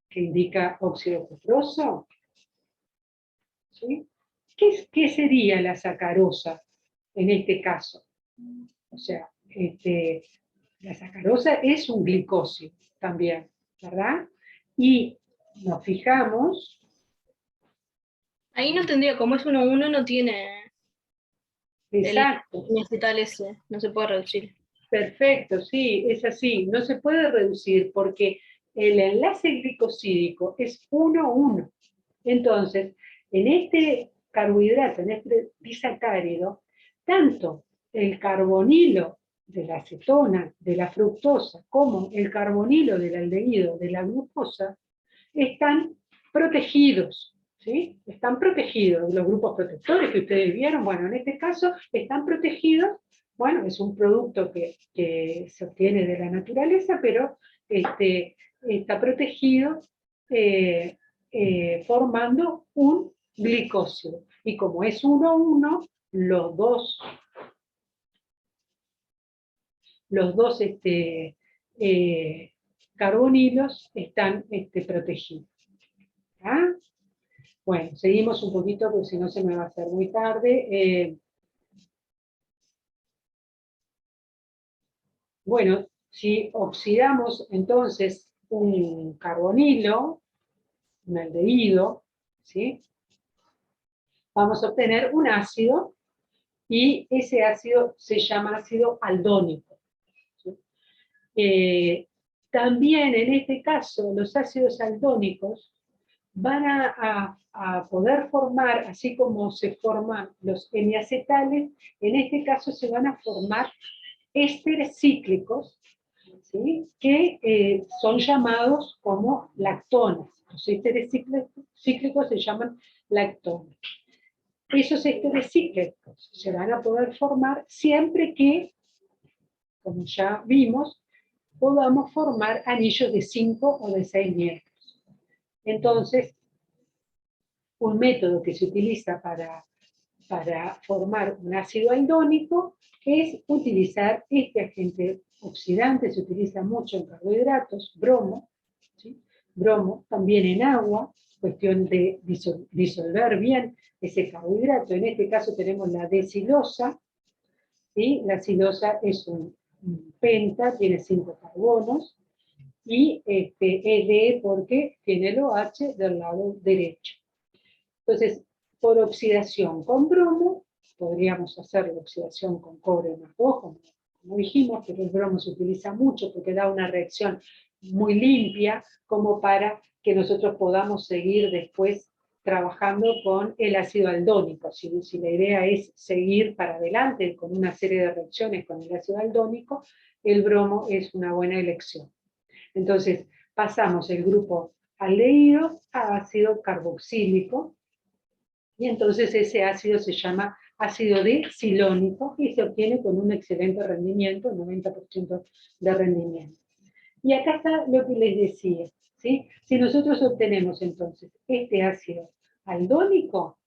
Speaker 1: Que indica óxido cuproso. ¿Sí? ¿Qué sería la sacarosa en este caso? O sea, la sacarosa es un glicósido también, ¿verdad? Y nos fijamos.
Speaker 2: Ahí no tendría, como es 1,1, no tiene
Speaker 1: Exacto.
Speaker 2: el acetal ese, no se puede reducir.
Speaker 1: Perfecto, sí, es así. No se puede reducir porque el enlace glicosídico es 1,1. Entonces, en este carbohidrato, en este disacárido, tanto el carbonilo de la acetona, de la fructosa, como el carbonilo del aldehído, de la glucosa, están protegidos, ¿sí? Están protegidos. Los grupos protectores que ustedes vieron, bueno, en este caso están protegidos. Bueno, es un producto que se obtiene de la naturaleza, pero está protegido formando un glicósido. Y como es 1,1, los dos carbonilos están protegidos. ¿Ah? Bueno, seguimos un poquito porque si no se me va a hacer muy tarde. Bueno, si oxidamos entonces un carbonilo, un aldehído, ¿sí? Vamos a obtener un ácido y ese ácido se llama ácido aldónico. ¿Sí? También en este caso los ácidos aldónicos van a poder formar, así como se forman los hemiacetales, en este caso se van a formar ésteres cíclicos, ¿sí? Que son llamados como lactonas. Los ésteres cíclicos se llaman lactonas. Esos ésteres cíclicos se van a poder formar siempre que, como ya vimos, podamos formar anillos de 5 o de 6 miembros. Entonces, un método que se utiliza para formar un ácido aldónico es utilizar este agente oxidante, se utiliza mucho en carbohidratos, bromo, ¿sí? Bromo, también en agua, cuestión de disolver bien ese carbohidrato. En este caso tenemos la D-silosa, ¿sí? La silosa es un penta, tiene 5 carbonos, y es D porque tiene el OH del lado derecho. Entonces, por oxidación con bromo, podríamos hacer la oxidación con cobre más 2, como dijimos, pero el bromo se utiliza mucho porque da una reacción muy limpia, como para que nosotros podamos seguir después trabajando con el ácido aldónico. Si la idea es seguir para adelante con una serie de reacciones con el ácido aldónico, el bromo es una buena elección. Entonces, pasamos el grupo aldehído a ácido carboxílico, y entonces ese ácido se llama ácido desilónico y se obtiene con un excelente rendimiento, 90% de rendimiento. Y acá está lo que les decía, ¿sí? Si nosotros obtenemos entonces este ácido aldónico,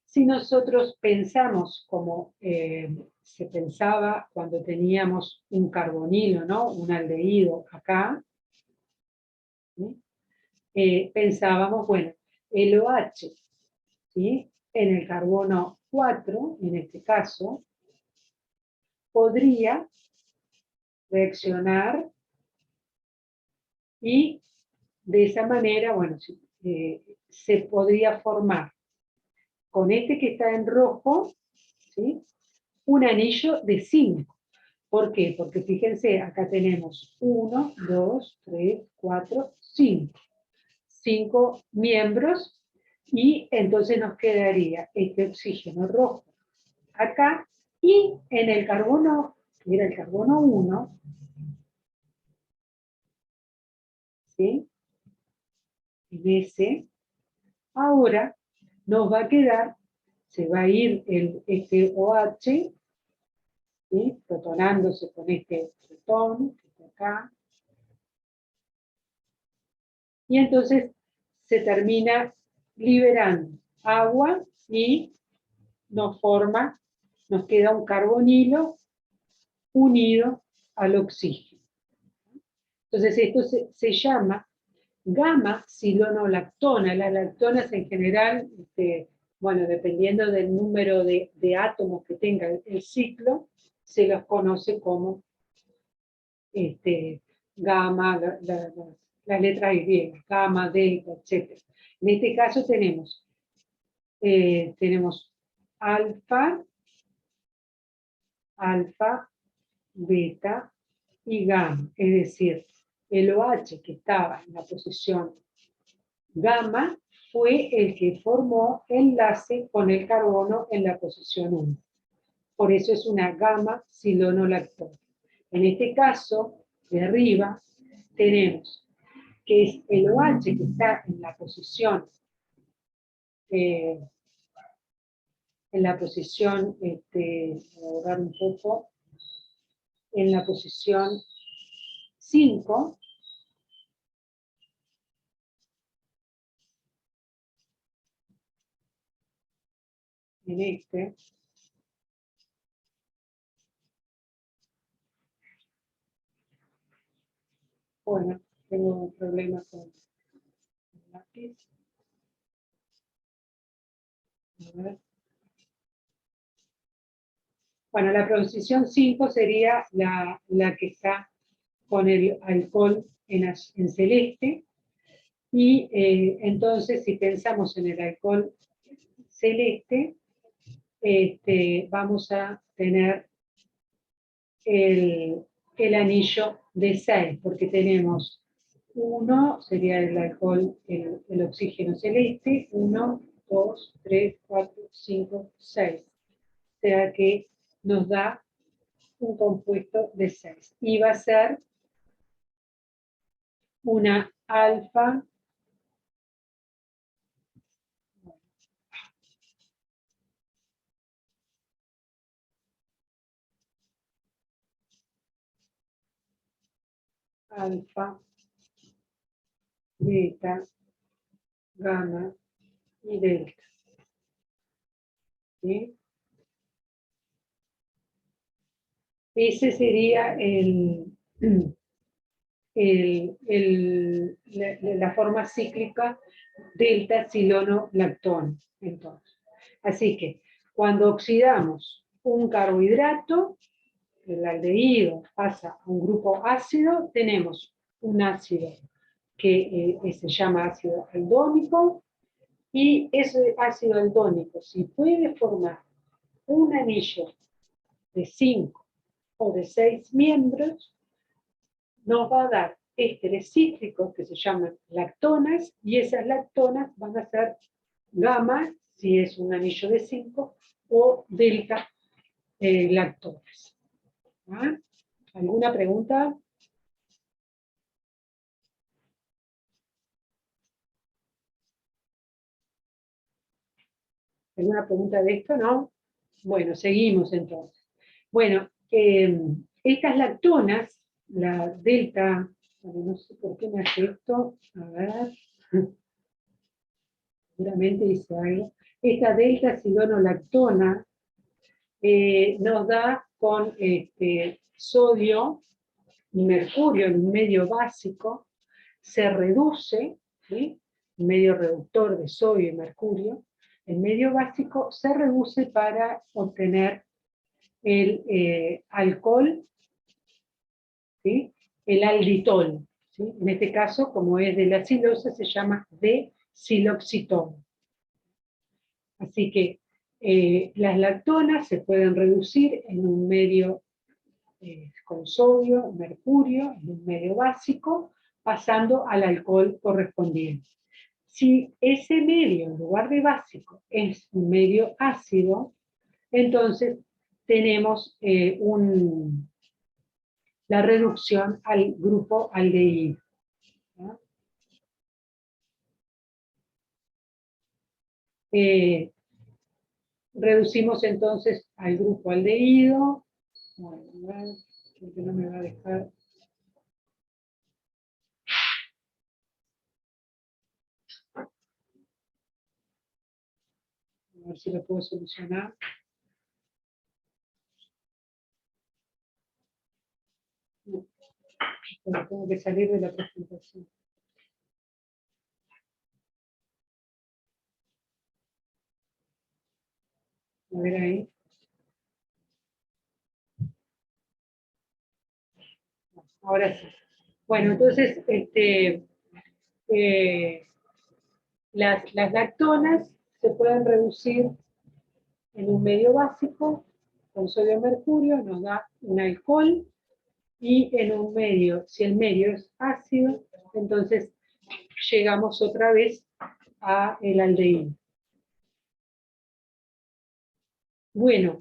Speaker 1: si nosotros pensamos como se pensaba cuando teníamos un carbonilo, ¿no? Un aldehído acá, ¿sí? Pensábamos, bueno, el OH, ¿sí? En el carbono 4, en este caso, podría reaccionar y de esa manera, bueno, se podría formar con este que está en rojo, ¿sí? Un anillo de 5. ¿Por qué? Porque fíjense, acá tenemos 1, 2, 3, 4, 5. 5 miembros, y entonces nos quedaría este oxígeno rojo acá, y en el carbono, que era el carbono 1, ¿sí? En ese, ahora nos va a quedar, se va a ir este OH, ¿sí? Protonándose con este protón, que está acá, y entonces se termina liberando agua y nos queda un carbonilo unido al oxígeno. Entonces esto se llama gamma-silonolactona. Las lactonas en general, bueno, dependiendo del número de átomos que tenga el ciclo, se los conoce como gamma, las letras griegas, gamma, delta, etc. En este caso tenemos alfa, beta y gamma, es decir, el OH que estaba en la posición gamma fue el que formó enlace con el carbono en la posición 1. Por eso es una gamma-silonolactona. En este caso, de arriba, tenemos que es el OH que está en la posición voy a borrar un poco, en la posición 5, en este, bueno, tengo un problema con el lápiz. A ver. Bueno, la posición 5 sería la que está con el alcohol en celeste, y entonces si pensamos en el alcohol celeste, vamos a tener el anillo de 6, porque tenemos 1, sería el alcohol, el oxígeno celeste, 1, 2, 3, 4, 5, 6. O sea que nos da un compuesto de 6. Y va a ser una alfa, beta, gamma y delta. ¿Sí? Ese sería la forma cíclica delta silonolactona. Entonces, así que cuando oxidamos un carbohidrato, el aldehído pasa a un grupo ácido, tenemos un ácido que se llama ácido aldónico, y ese ácido aldónico, si puede formar un anillo de 5 o de 6 miembros, nos va a dar ésteres cítricos que se llaman lactonas, y esas lactonas van a ser gamma, si es un anillo de 5, o delta lactonas. ¿Ah? ¿Alguna pregunta? ¿Alguna pregunta de esto? ¿No? Bueno, seguimos entonces. Bueno, estas lactonas, la delta, bueno, no sé por qué me hace esto, a ver, seguramente dice algo. Esta delta silonolactona nos da con sodio y mercurio en un medio básico, se reduce, ¿sí? Medio reductor de sodio y mercurio, el medio básico se reduce para obtener el alcohol, ¿sí? El alditol, ¿sí? En este caso, como es de la silosa, se llama D-siloxitol. Así que las lactonas se pueden reducir en un medio con sodio, mercurio, en un medio básico, pasando al alcohol correspondiente. Si ese medio, en lugar de básico, es un medio ácido, entonces tenemos la reducción al grupo aldehído. ¿No? Reducimos entonces al grupo aldehído. Bueno, creo que no me va a dejar. A ver si lo puedo solucionar. No, bueno, tengo que salir de la presentación. A ver ahí. Ahora sí. Bueno, entonces, las lactonas se pueden reducir en un medio básico con sodio mercurio, nos da un alcohol, y en un medio, si el medio es ácido, entonces llegamos otra vez a el aldehído. Bueno,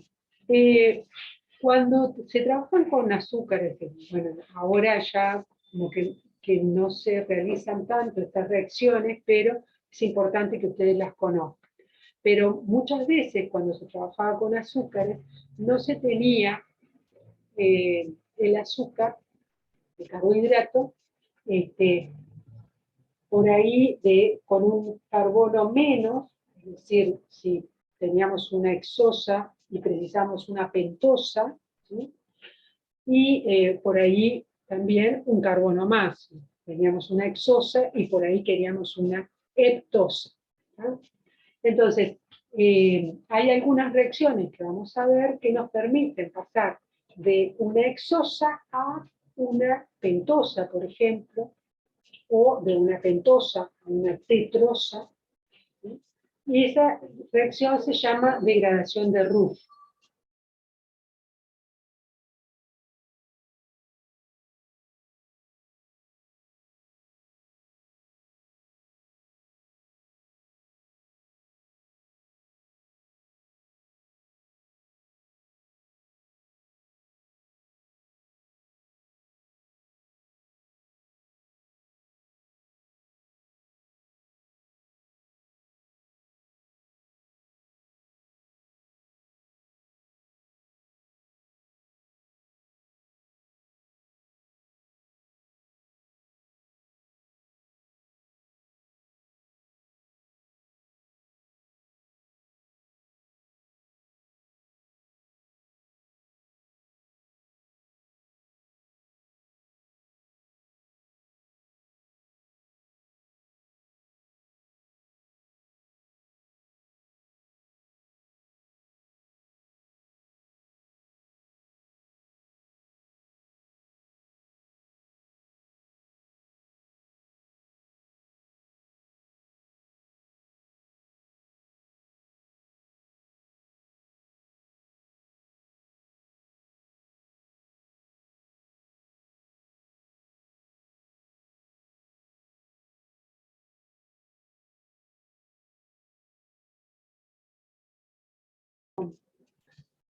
Speaker 1: cuando se trabajan con azúcares, bueno, ahora ya como que no se realizan tanto estas reacciones, pero es importante que ustedes las conozcan. Pero muchas veces cuando se trabajaba con azúcares, no se tenía el azúcar, el carbohidrato, por ahí con un carbono menos, es decir, si teníamos una hexosa y precisamos una pentosa, ¿sí? Y por ahí también un carbono más. Teníamos una hexosa y por ahí queríamos una heptosa. ¿No? Entonces, hay algunas reacciones que vamos a ver que nos permiten pasar de una hexosa a una pentosa, por ejemplo, o de una pentosa a una tetrosa, ¿sí? Y esa reacción se llama degradación de Ruff.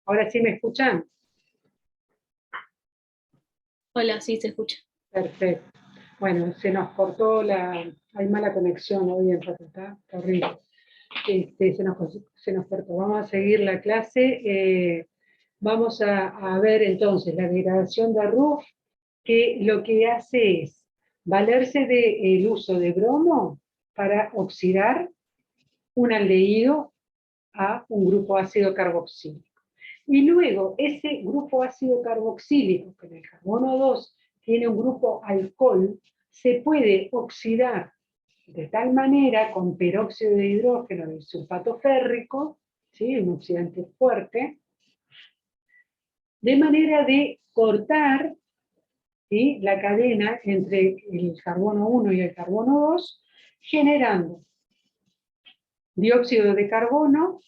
Speaker 1: Ahora sí me escuchan.
Speaker 2: Hola, sí, se escucha.
Speaker 1: Perfecto. Bueno, se nos cortó hay mala conexión hoy en facultad, está horrible. Se nos cortó. Vamos a seguir la clase. Vamos a ver entonces la degradación de Ruff, que lo que hace es valerse del uso de bromo para oxidar un aldehído a un grupo ácido carboxílico. Y luego ese grupo ácido carboxílico, que en el carbono 2 tiene un grupo alcohol, se puede oxidar de tal manera con peróxido de hidrógeno del sulfato férrico, ¿sí? Un oxidante fuerte, de manera de cortar, ¿sí?, la cadena entre el carbono 1 y el carbono 2, generando dióxido de carbono,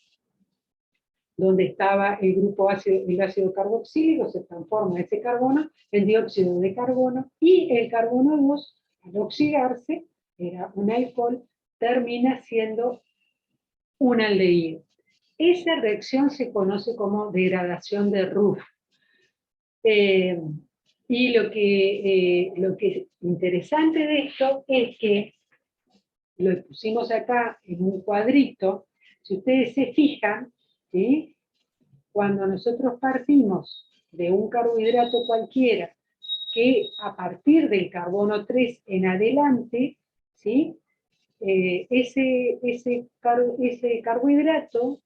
Speaker 1: donde estaba el grupo ácido, el ácido carboxílico, se transforma ese carbono en dióxido de carbono, y el carbono 2, al oxidarse, era un alcohol, termina siendo un aldehído. Esa reacción se conoce como degradación de Ruff. Y lo que es interesante de esto es que lo pusimos acá en un cuadrito. Si ustedes se fijan, ¿sí?, cuando nosotros partimos de un carbohidrato cualquiera, que a partir del carbono 3 en adelante, ¿sí?, ese carbohidrato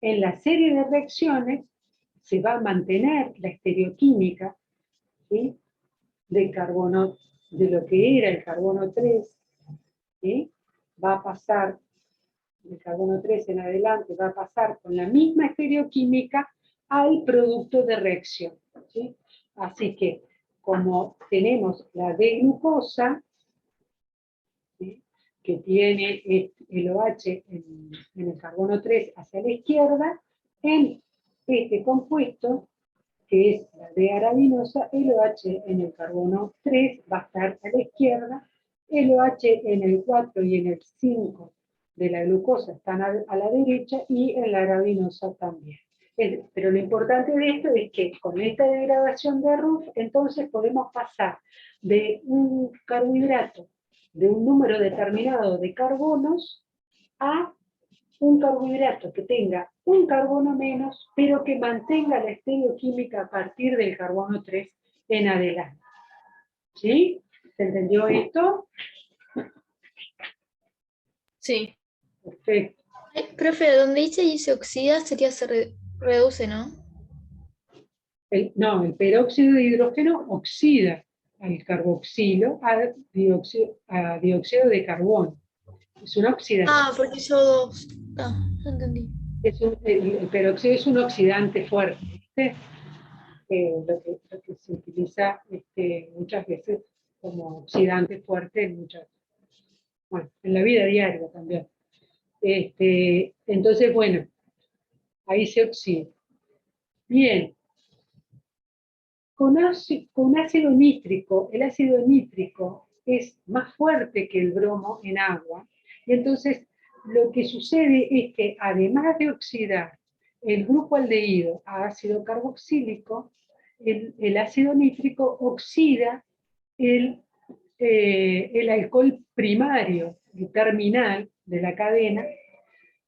Speaker 1: en la serie de reacciones se va a mantener la estereoquímica, ¿sí?, del carbono, de lo que era el carbono 3, ¿sí?, va a pasar, del carbono 3 en adelante, va a pasar con la misma estereoquímica al producto de reacción, ¿sí? Así que, como tenemos la D-glucosa, ¿sí?, que tiene el OH en el carbono 3 hacia la izquierda, en este compuesto, que es la D-arabinosa, el OH en el carbono 3 va a estar a la izquierda, el OH en el 4 y en el 5 de la glucosa están a la derecha, y en la arabinosa también. Pero lo importante de esto es que con esta degradación de Ruff, entonces podemos pasar de un carbohidrato de un número determinado de carbonos a un carbohidrato que tenga un carbono menos, pero que mantenga la estereoquímica a partir del carbono 3 en adelante. ¿Sí? ¿Se entendió esto?
Speaker 2: Sí.
Speaker 1: Perfecto.
Speaker 2: Profe, donde dice y se oxida sería reduce, ¿no?
Speaker 1: No, el peróxido de hidrógeno oxida al carboxilo a dióxido de carbono. Es una oxidación.
Speaker 2: Ah, porque yo dos. Ah, no entendí.
Speaker 1: El peróxido es un oxidante fuerte, ¿viste? Lo que se utiliza muchas veces como oxidante fuerte bueno, en la vida diaria también. Entonces, bueno, ahí se oxida. Bien, con ácido nítrico, el ácido nítrico es más fuerte que el bromo en agua, y entonces lo que sucede es que además de oxidar el grupo aldehído a ácido carboxílico, el ácido nítrico oxida el alcohol primario y terminal de la cadena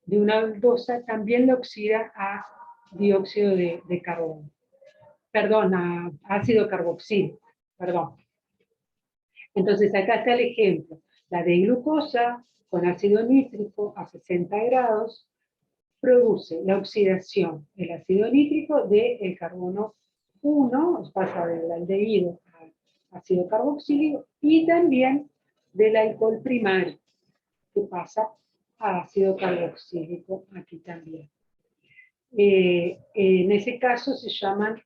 Speaker 1: de una aldosa, también lo oxida a dióxido de carbono. Perdón, a ácido carboxílico, perdón. Entonces acá está el ejemplo. La D-glucosa con ácido nítrico a 60 grados produce la oxidación del ácido nítrico del carbono 1, pasa del aldehído a ácido carboxílico, y también del alcohol primario, que pasa a ácido carboxílico aquí también. En ese caso se llaman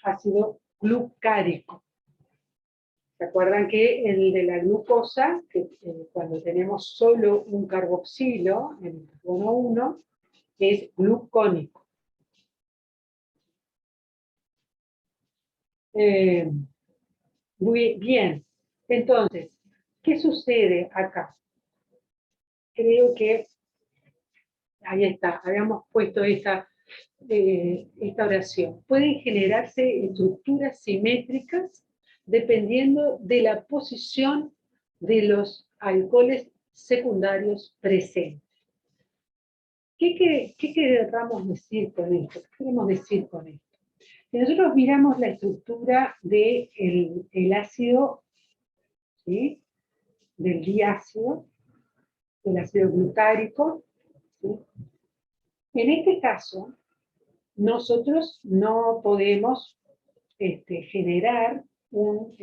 Speaker 1: ácido glucárico. ¿Se acuerdan que el de la glucosa, que cuando tenemos solo un carboxilo en el carbono 1, es glucónico? Muy bien. Entonces, ¿qué sucede acá? Creo que ahí está, habíamos puesto esa esta oración. Pueden generarse estructuras simétricas dependiendo de la posición de los alcoholes secundarios presentes. ¿Qué queremos decir con esto? ¿Qué queremos decir con esto? Si nosotros miramos la estructura del el ácido, ¿sí?, del diácido, del ácido glutárico, ¿sí?, en este caso, nosotros no podemos generar un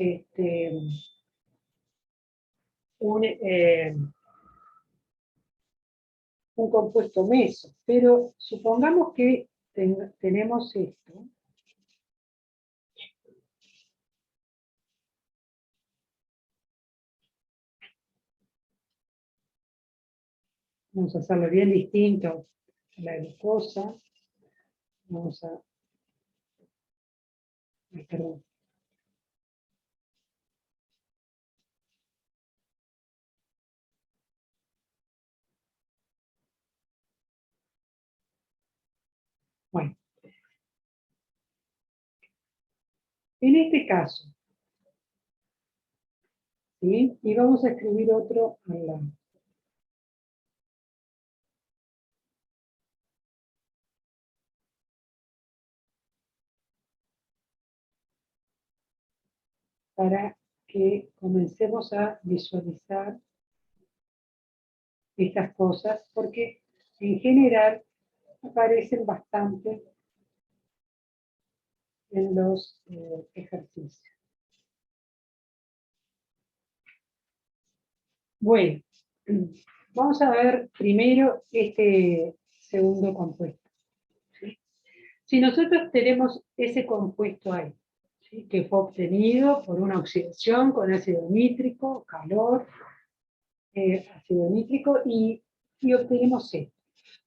Speaker 1: compuesto meso, pero supongamos que tenemos esto. Vamos a hacerlo bien distinto a la glucosa. Vamos a... Ay, perdón. Bueno, en este caso, ¿sí?, y vamos a escribir otro al lado. Para que comencemos a visualizar estas cosas, porque en general aparecen bastante en los ejercicios. Bueno, vamos a ver primero este segundo compuesto, ¿sí? Si nosotros tenemos ese compuesto ahí, ¿sí?, que fue obtenido por una oxidación con ácido nítrico, calor, ácido nítrico, y obtenemos esto.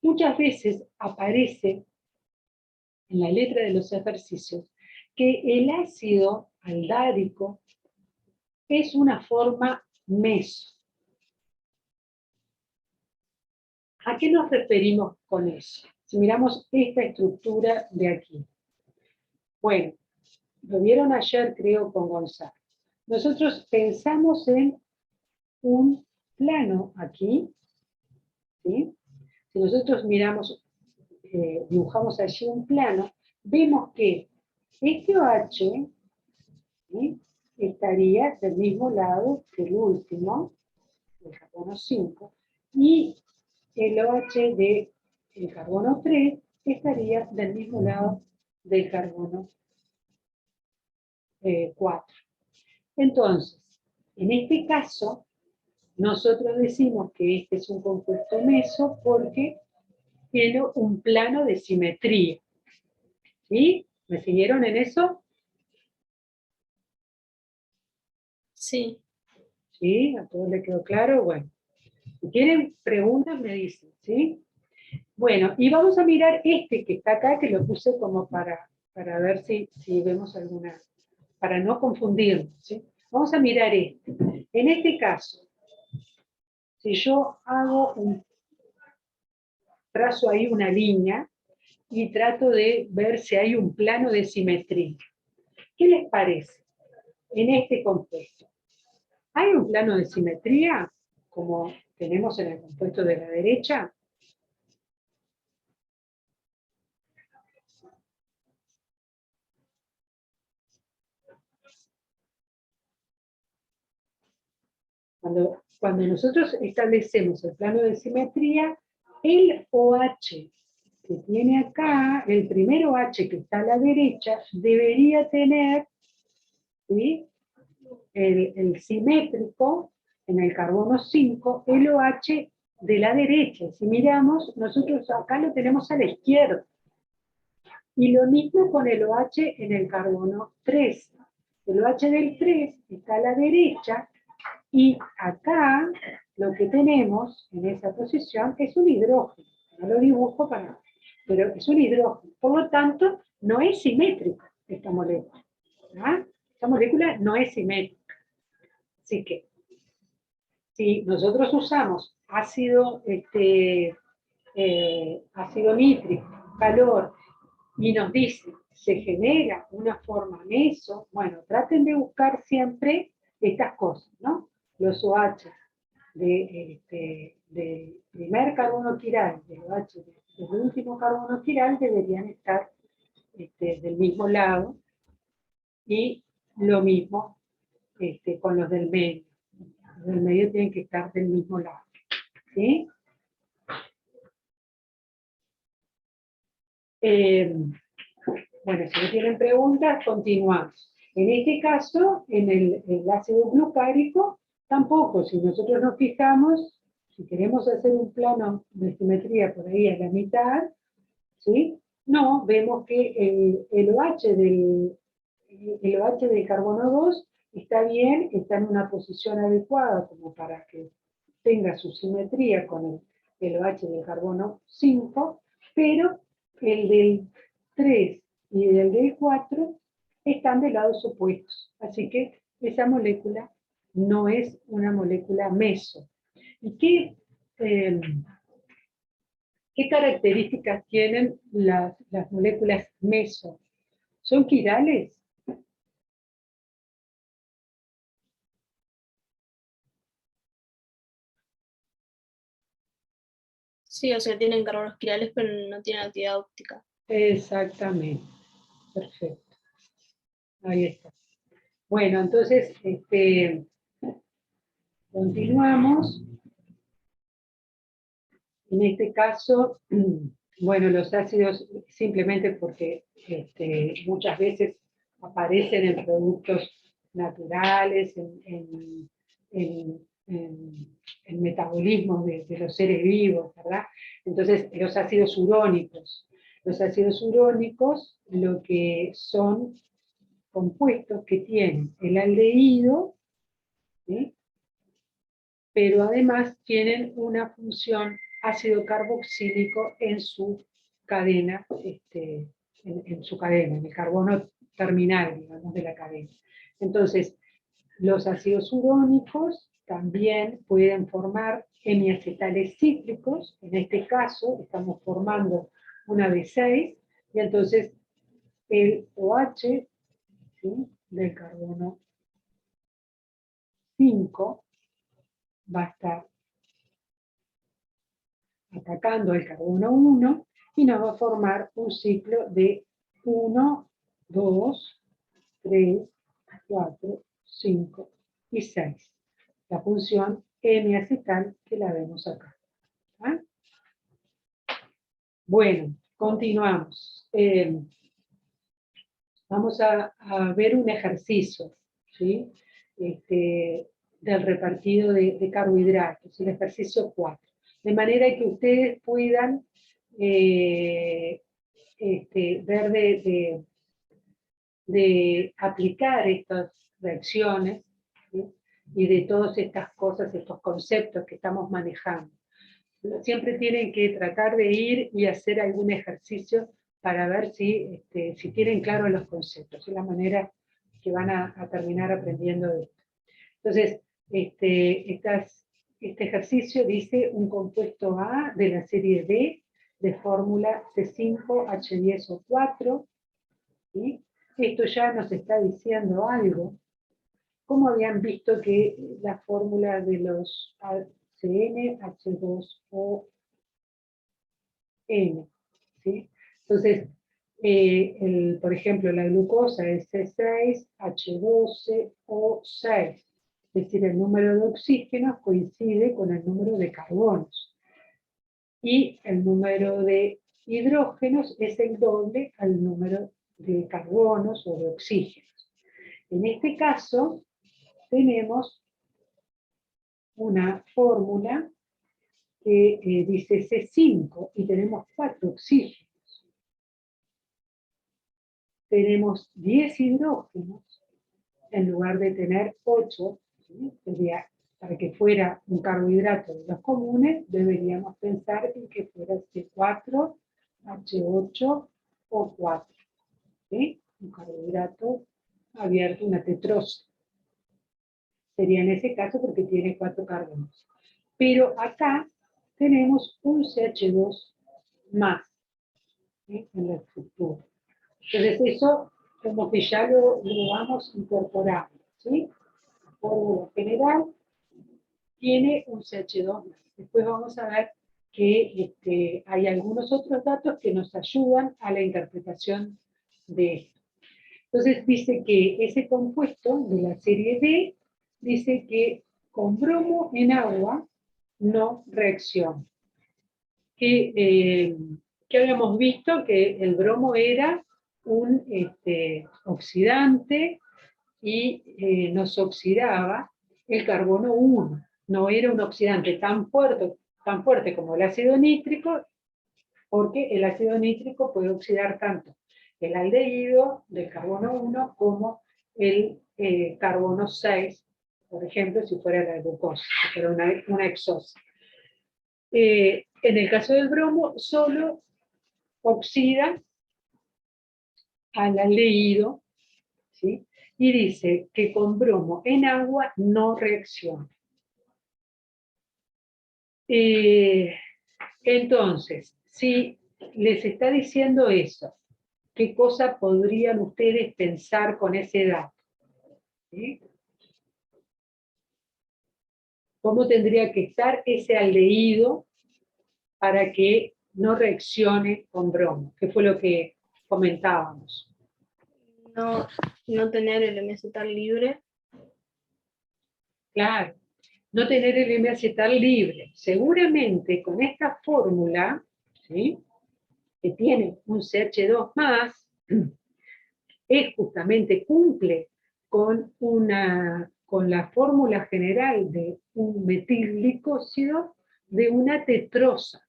Speaker 1: Muchas veces aparece en la letra de los ejercicios que el ácido aldárico es una forma meso. ¿A qué nos referimos con eso? Si miramos esta estructura de aquí. Bueno, lo vieron ayer, creo, con Gonzalo. Nosotros pensamos en un plano aquí, ¿sí? Si nosotros miramos, dibujamos allí un plano, vemos que este OH, ¿sí?, estaría del mismo lado que el último, el carbono 5, y el OH del carbono 3 estaría del mismo lado del carbono 4. Entonces, en este caso, nosotros decimos que este es un compuesto meso porque tiene un plano de simetría. ¿Sí? ¿Me siguieron en eso?
Speaker 2: Sí.
Speaker 1: ¿Sí? ¿A todos les quedó claro? Bueno, si tienen preguntas me dicen, ¿sí? Bueno, y vamos a mirar este que está acá, que lo puse como para ver si vemos alguna, para no confundirnos, ¿sí? Vamos a mirar este. En este caso, si yo trazo ahí una línea y trato de ver si hay un plano de simetría, ¿qué les parece en este compuesto? ¿Hay un plano de simetría como tenemos en el compuesto de la derecha? Cuando nosotros establecemos el plano de simetría, el OH que tiene acá, el primer OH que está a la derecha, debería tener, ¿sí?, el simétrico en el carbono 5, el OH de la derecha. Si miramos, nosotros acá lo tenemos a la izquierda. Y lo mismo con el OH en el carbono 3. El OH del 3 está a la derecha, y acá lo que tenemos en esa posición es un hidrógeno. No lo dibujo pero es un hidrógeno. Por lo tanto, no es simétrica esta molécula. ¿Ah? Esta molécula no es simétrica. Así que, si nosotros usamos ácido nítrico calor y nos dice, se genera una forma meso, bueno, traten de buscar siempre estas cosas, ¿no? Los OH del primer carbono quiral, del OH del último carbono quiral deberían estar del mismo lado, y lo mismo con los del medio. Los del medio tienen que estar del mismo lado. ¿Sí? Bueno, si no tienen preguntas, continuamos. En este caso, en el ácido glucárico, tampoco. Si nosotros nos fijamos, si queremos hacer un plano de simetría por ahí a la mitad, ¿sí? No, vemos que el OH del carbono 2 está bien, está en una posición adecuada como para que tenga su simetría con el OH del carbono 5, pero el del 3 y el del 4 están de lados opuestos. Así que esa molécula no es una molécula meso. ¿Y qué características tienen las moléculas meso? ¿Son quirales?
Speaker 3: Sí, o sea, tienen carbonos quirales, pero no tienen actividad óptica.
Speaker 1: Exactamente. Perfecto. Ahí está. Bueno, entonces, continuamos. En este caso, bueno, los ácidos, simplemente porque muchas veces aparecen en productos naturales, en metabolismos de los seres vivos, ¿verdad? Entonces, los ácidos urónicos. Los ácidos urónicos lo que son compuestos que tienen el aldehído, ¿sí? Pero además tienen una función ácido carboxílico en su cadena, en su cadena, en el carbono terminal, digamos, de la cadena. Entonces, los ácidos urónicos también pueden formar hemiacetales cíclicos. En este caso estamos formando una B6, y entonces el OH, ¿sí?, del carbono 5 va a estar atacando al carbono 1 y nos va a formar un ciclo de 1, 2, 3, 4, 5 y 6. La función hemiacetal que la vemos acá. ¿Ah? Bueno, continuamos. Vamos a ver un ejercicio, ¿sí? Del repartido de carbohidratos, el ejercicio 4. De manera que ustedes puedan ver de aplicar estas reacciones, ¿sí?, y de todas estas cosas, estos conceptos que estamos manejando. Siempre tienen que tratar de ir y hacer algún ejercicio para ver si tienen claros los conceptos. Es la manera que van a terminar aprendiendo de esto. Entonces, este ejercicio dice un compuesto A de la serie D de fórmula C5H10O4. ¿Sí? Esto ya nos está diciendo algo. ¿Cómo habían visto que la fórmula de los CnH2O N, ¿sí? Entonces, por ejemplo, la glucosa es C6H12O6, es decir, el número de oxígenos coincide con el número de carbonos. Y el número de hidrógenos es el doble al número de carbonos o de oxígenos. En este caso, tenemos una fórmula que dice C5 y tenemos 4 oxígenos. Tenemos 10 hidrógenos en lugar de tener 8, ¿sí? Sería, para que fuera un carbohidrato de los comunes, deberíamos pensar en que fuera C4, H8 o 4. ¿Sí? Un carbohidrato abierto, una tetrosa. Sería en ese caso porque tiene 4 carbonos. Pero acá tenemos un CH2 más. ¿sí? En la estructura. Entonces eso como que ya lo vamos incorporando, ¿sí? La fórmula general tiene un CH2 más. Después vamos a ver que hay algunos otros datos que nos ayudan a la interpretación de esto. Entonces dice que ese compuesto de la serie D dice que con bromo en agua no reacciona. Que habíamos visto que el bromo era un oxidante y nos oxidaba el carbono 1. No era un oxidante tan fuerte como el ácido nítrico, porque el ácido nítrico puede oxidar tanto el aldehído del carbono 1 como el carbono 6, por ejemplo, si fuera la glucosa, si fuera una hexosa. En el caso del bromo, solo oxida al aldehído, ¿sí? Y dice que con bromo en agua no reacciona. Entonces, si les está diciendo eso, ¿qué cosa podrían ustedes pensar con ese dato? ¿Sí? ¿Cómo tendría que estar ese aldehído para que no reaccione con bromo? ¿Qué fue lo que comentábamos?
Speaker 3: No tener el M-acetal libre.
Speaker 1: Claro, no tener el M-acetal libre. Seguramente con esta fórmula, ¿sí?, que tiene un CH2 más, es justamente, cumple con la fórmula general de un metilglicósido de una tetrosa,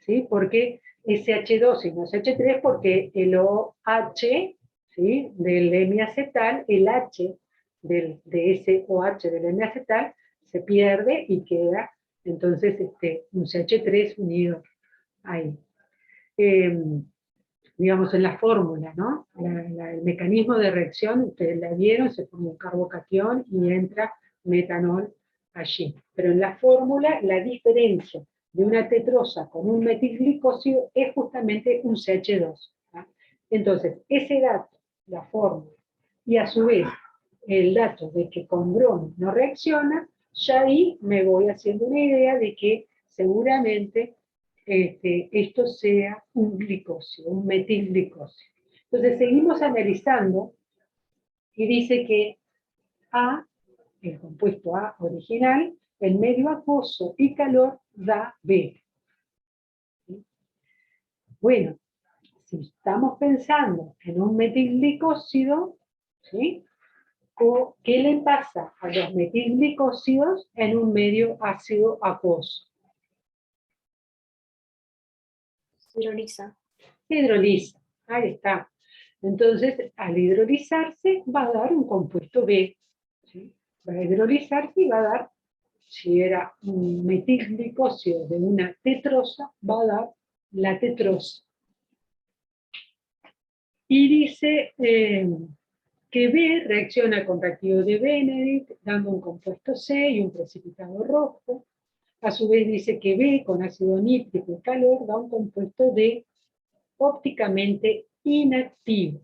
Speaker 1: ¿sí? Porque es H2 y no es H3 porque el OH, ¿sí?, del M-acetal, el H de ese OH del M-acetal se pierde y queda entonces un CH3 unido ahí. Digamos, en la fórmula, ¿no? El mecanismo de reacción, ustedes la vieron, se forma un carbocatión y entra metanol allí. Pero en la fórmula, la diferencia de una tetrosa con un metilglicósido es justamente un CH2. ¿tá? Entonces, ese dato, la fórmula, y a su vez el dato de que con bromo no reacciona, ya ahí me voy haciendo una idea de que seguramente esto sea un glicósido, un metilglicósido. Entonces seguimos analizando y dice que A, el compuesto A original, en medio acuoso y calor da B. Bueno, si estamos pensando en un metilglicósido, ¿sí?, ¿qué le pasa a los metilglicósidos en un medio ácido acuoso?
Speaker 3: Se hidroliza.
Speaker 1: Hidroliza, ahí está. Entonces, al hidrolizarse va a dar un compuesto B. ¿Sí? Va a hidrolizarse y va a dar, si era un metilglicósido de una tetrosa, va a dar la tetrosa. Y dice que B reacciona con reactivo de Benedict, dando un compuesto C y un precipitado rojo. A su vez dice que B con ácido nítrico y calor da un compuesto D ópticamente inactivo.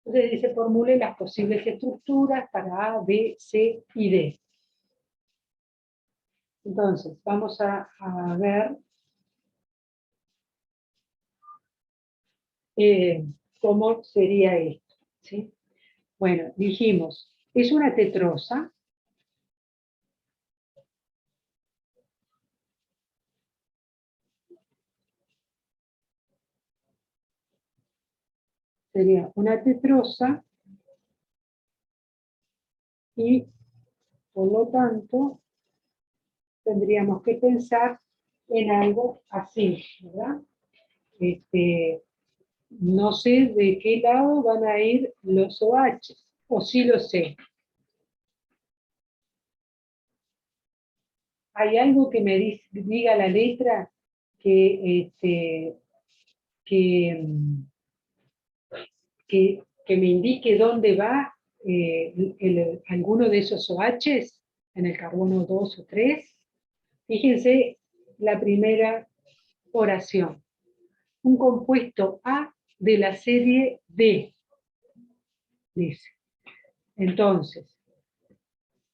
Speaker 1: Entonces dice, formule las posibles estructuras para A, B, C y D. Entonces, vamos a ver cómo sería esto, ¿sí? Bueno, dijimos, es una tetrosa. Sería una tetrosa y, por lo tanto, tendríamos que pensar en algo así, ¿verdad? No sé de qué lado van a ir los OH, o sí lo sé. ¿Hay algo que me diga la letra que, que, que me indique dónde va alguno de esos OHs en el carbono 2 o 3? Fíjense la primera oración. un compuesto A de la serie D, dice. Entonces,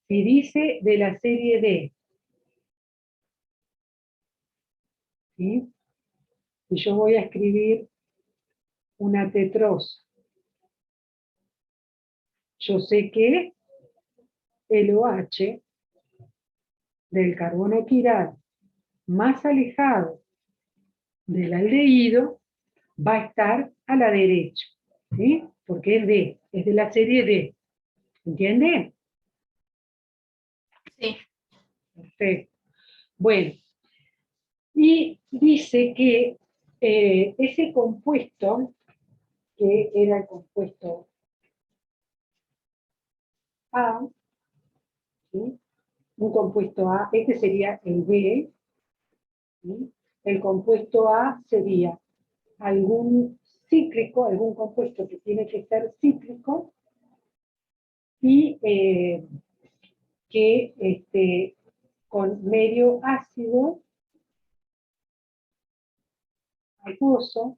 Speaker 1: si dice de la serie D, ¿sí? Y yo voy a escribir una tetrosa, yo sé que el OH del carbono quiral más alejado del aldehído va a estar a la derecha, ¿sí? Porque es D, es de la serie D. ¿Entiende?
Speaker 3: Sí.
Speaker 1: Perfecto. Bueno, y dice que ese compuesto, que era el compuesto A, ¿sí? Un compuesto A, este sería el B, ¿sí? El compuesto A sería algún cíclico, algún compuesto que tiene que ser cíclico y que con medio ácido acuoso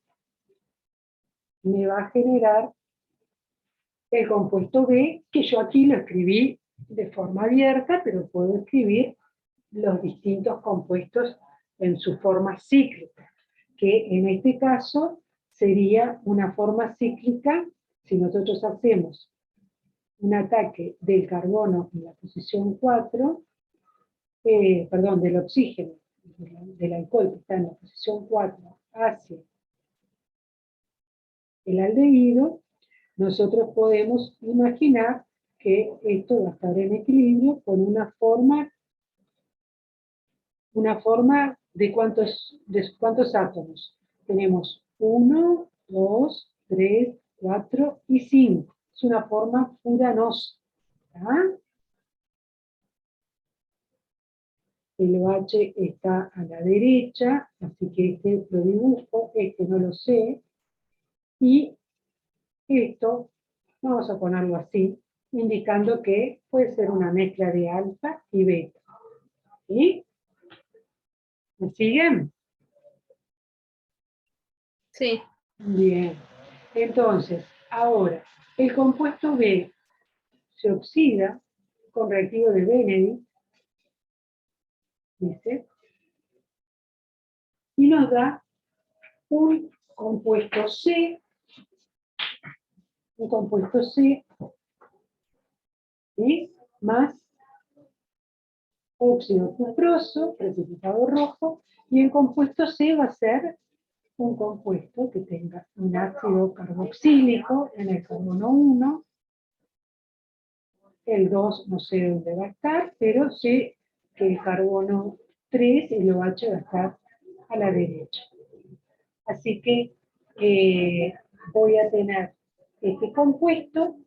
Speaker 1: me va a generar el compuesto B, que yo aquí lo escribí de forma abierta, pero puedo escribir los distintos compuestos en su forma cíclica, que en este caso sería una forma cíclica. Si nosotros hacemos un ataque del carbono en la posición 4, perdón, del oxígeno, del alcohol que está en la posición 4, hacia el aldehído, nosotros podemos imaginar que esto va a estar en equilibrio con una forma de cuántos átomos. Tenemos 1, 2, 3, 4 y 5. Es una forma furanosa. El OH está a la derecha, así que este lo dibujo, este no lo sé. Y esto, vamos a ponerlo así, indicando que puede ser una mezcla de alfa y beta. ¿Sí? ¿Me siguen?
Speaker 3: Sí.
Speaker 1: Bien. Entonces, ahora, el compuesto B se oxida con reactivo de Benedict, dice, y nos da un compuesto C, ¿sí? Más óxido cuproso, precipitado rojo, y el compuesto C va a ser un compuesto que tenga un ácido carboxílico en el carbono 1, el 2 no sé dónde va a estar, pero sé que el carbono 3, el OH va a estar a la derecha. Así que voy a tener este compuesto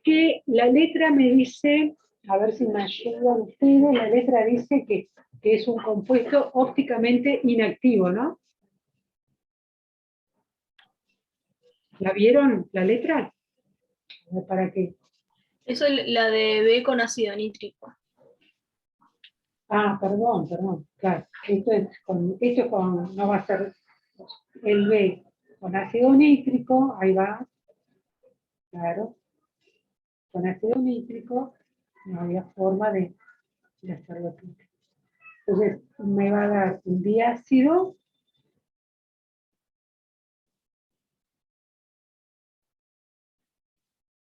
Speaker 1: que la letra me dice, a ver si me ayudan ustedes, la letra dice que es un compuesto ópticamente inactivo, ¿no? ¿La vieron la letra? ¿Para qué?
Speaker 3: Eso es la de B con ácido nítrico.
Speaker 1: Ah, perdón, claro. No va a ser el B con ácido nítrico, ahí va, claro. Con ácido nítrico no había forma de hacerlo aquí. Entonces me va a dar un diácido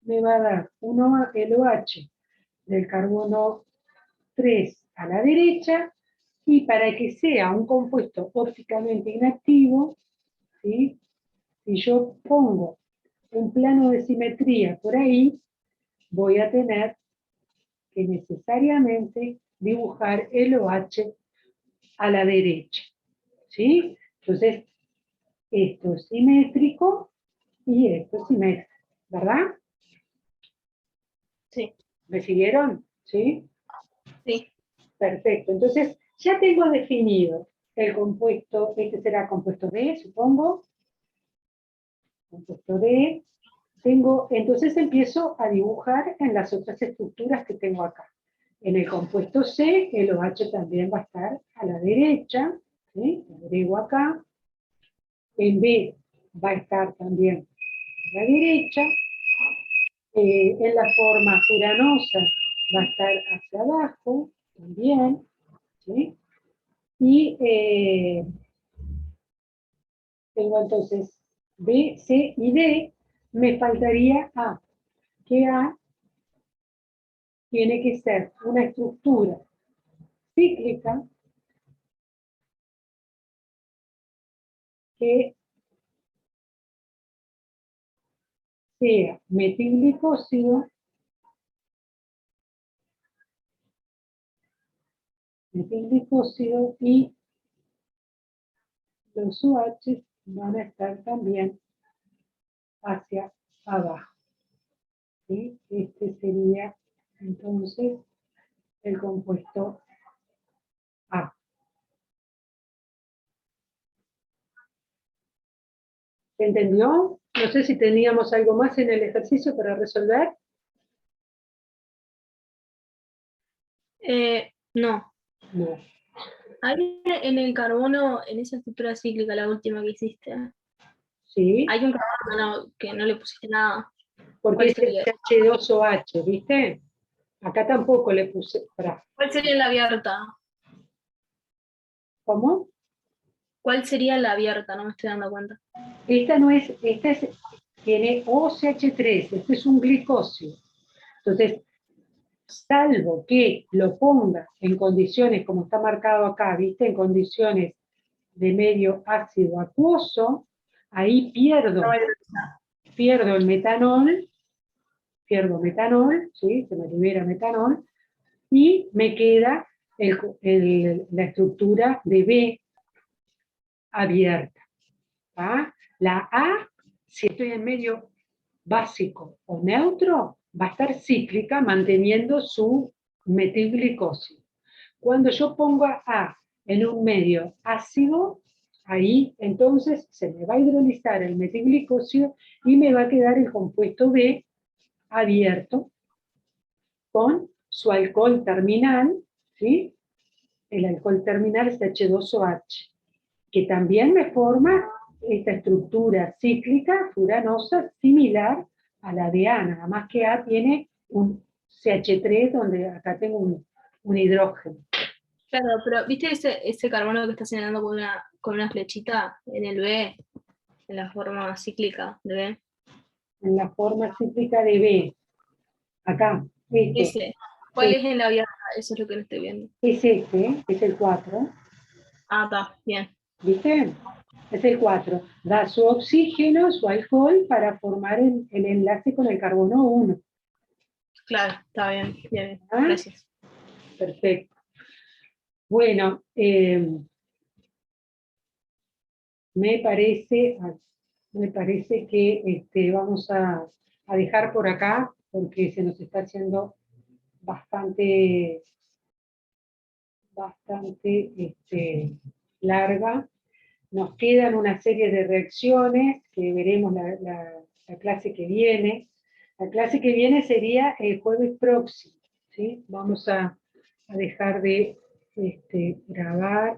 Speaker 1: me va a dar el OH del carbono 3 a la derecha, y para que sea un compuesto ópticamente inactivo, ¿sí? Si yo pongo un plano de simetría por ahí, voy a tener que necesariamente dibujar el OH a la derecha, ¿sí? Entonces, esto es simétrico y esto es simétrico, ¿verdad?
Speaker 3: Sí.
Speaker 1: ¿Me siguieron? ¿Sí?
Speaker 3: Sí.
Speaker 1: Perfecto. Entonces, ya tengo definido el compuesto, este será compuesto D, supongo. Compuesto D. Entonces empiezo a dibujar en las otras estructuras que tengo acá. En el compuesto C, el OH también va a estar a la derecha, ¿sí? Lo agrego acá. En B va a estar también a la derecha. En la forma furanosa va a estar hacia abajo también, ¿sí? Y tengo entonces B, C y D, me faltaría A, que A tiene que ser una estructura cíclica que sea metilglicósido y los OH van a estar también hacia abajo, ¿sí? Este sería entonces el compuesto A. ¿Se entendió? No sé si teníamos algo más en el ejercicio para resolver.
Speaker 3: No.
Speaker 1: No.
Speaker 3: Hay en el carbono, en esa estructura cíclica, la última que hiciste,
Speaker 1: Sí,
Speaker 3: hay un carbono que no le pusiste nada.
Speaker 1: porque
Speaker 3: ¿Cuál
Speaker 1: es el
Speaker 3: sería?
Speaker 1: H2OH, ¿viste? Acá tampoco le puse.
Speaker 3: ¿Cuál sería la abierta?
Speaker 1: ¿Cómo?
Speaker 3: ¿Cuál sería la abierta? No me estoy dando cuenta.
Speaker 1: Esta no es, tiene OCH3, este es un glicósido. Entonces, salvo que lo ponga en condiciones, como está marcado acá, ¿viste? En condiciones de medio ácido acuoso, ahí pierdo el metanol, ¿sí? Se me libera metanol, y me queda la estructura de B abierta. ¿Va? La A, si estoy en medio básico o neutro, va a estar cíclica manteniendo su metilglicósido. Cuando yo pongo A en un medio ácido, ahí entonces se me va a hidrolizar el metilglicósido y me va a quedar el compuesto B abierto con su alcohol terminal, ¿sí? El alcohol terminal es H2OH, que también me forma esta estructura cíclica furanosa similar a la de A, nada más que A tiene un CH3 donde acá tengo un hidrógeno.
Speaker 3: Claro, pero ¿viste ese carbono que está señalando con una flechita en el B, en la forma cíclica de B?
Speaker 1: En la forma cíclica de B, acá, ¿viste?
Speaker 3: Ese. ¿Cuál es en la abierta? Eso es lo que no estoy viendo.
Speaker 1: Es este, es el 4,
Speaker 3: Ah, está, bien.
Speaker 1: ¿viste? Es el 4. Da su oxígeno, su alcohol, para formar el enlace con el carbono 1.
Speaker 3: Claro, está bien, bien,
Speaker 1: ¿Ah?
Speaker 3: gracias.
Speaker 1: Perfecto. Bueno, me parece que vamos a dejar por acá porque se nos está haciendo bastante larga. Nos quedan una serie de reacciones que veremos la clase que viene. La clase que viene sería el jueves próximo, ¿sí? Vamos a dejar de grabar.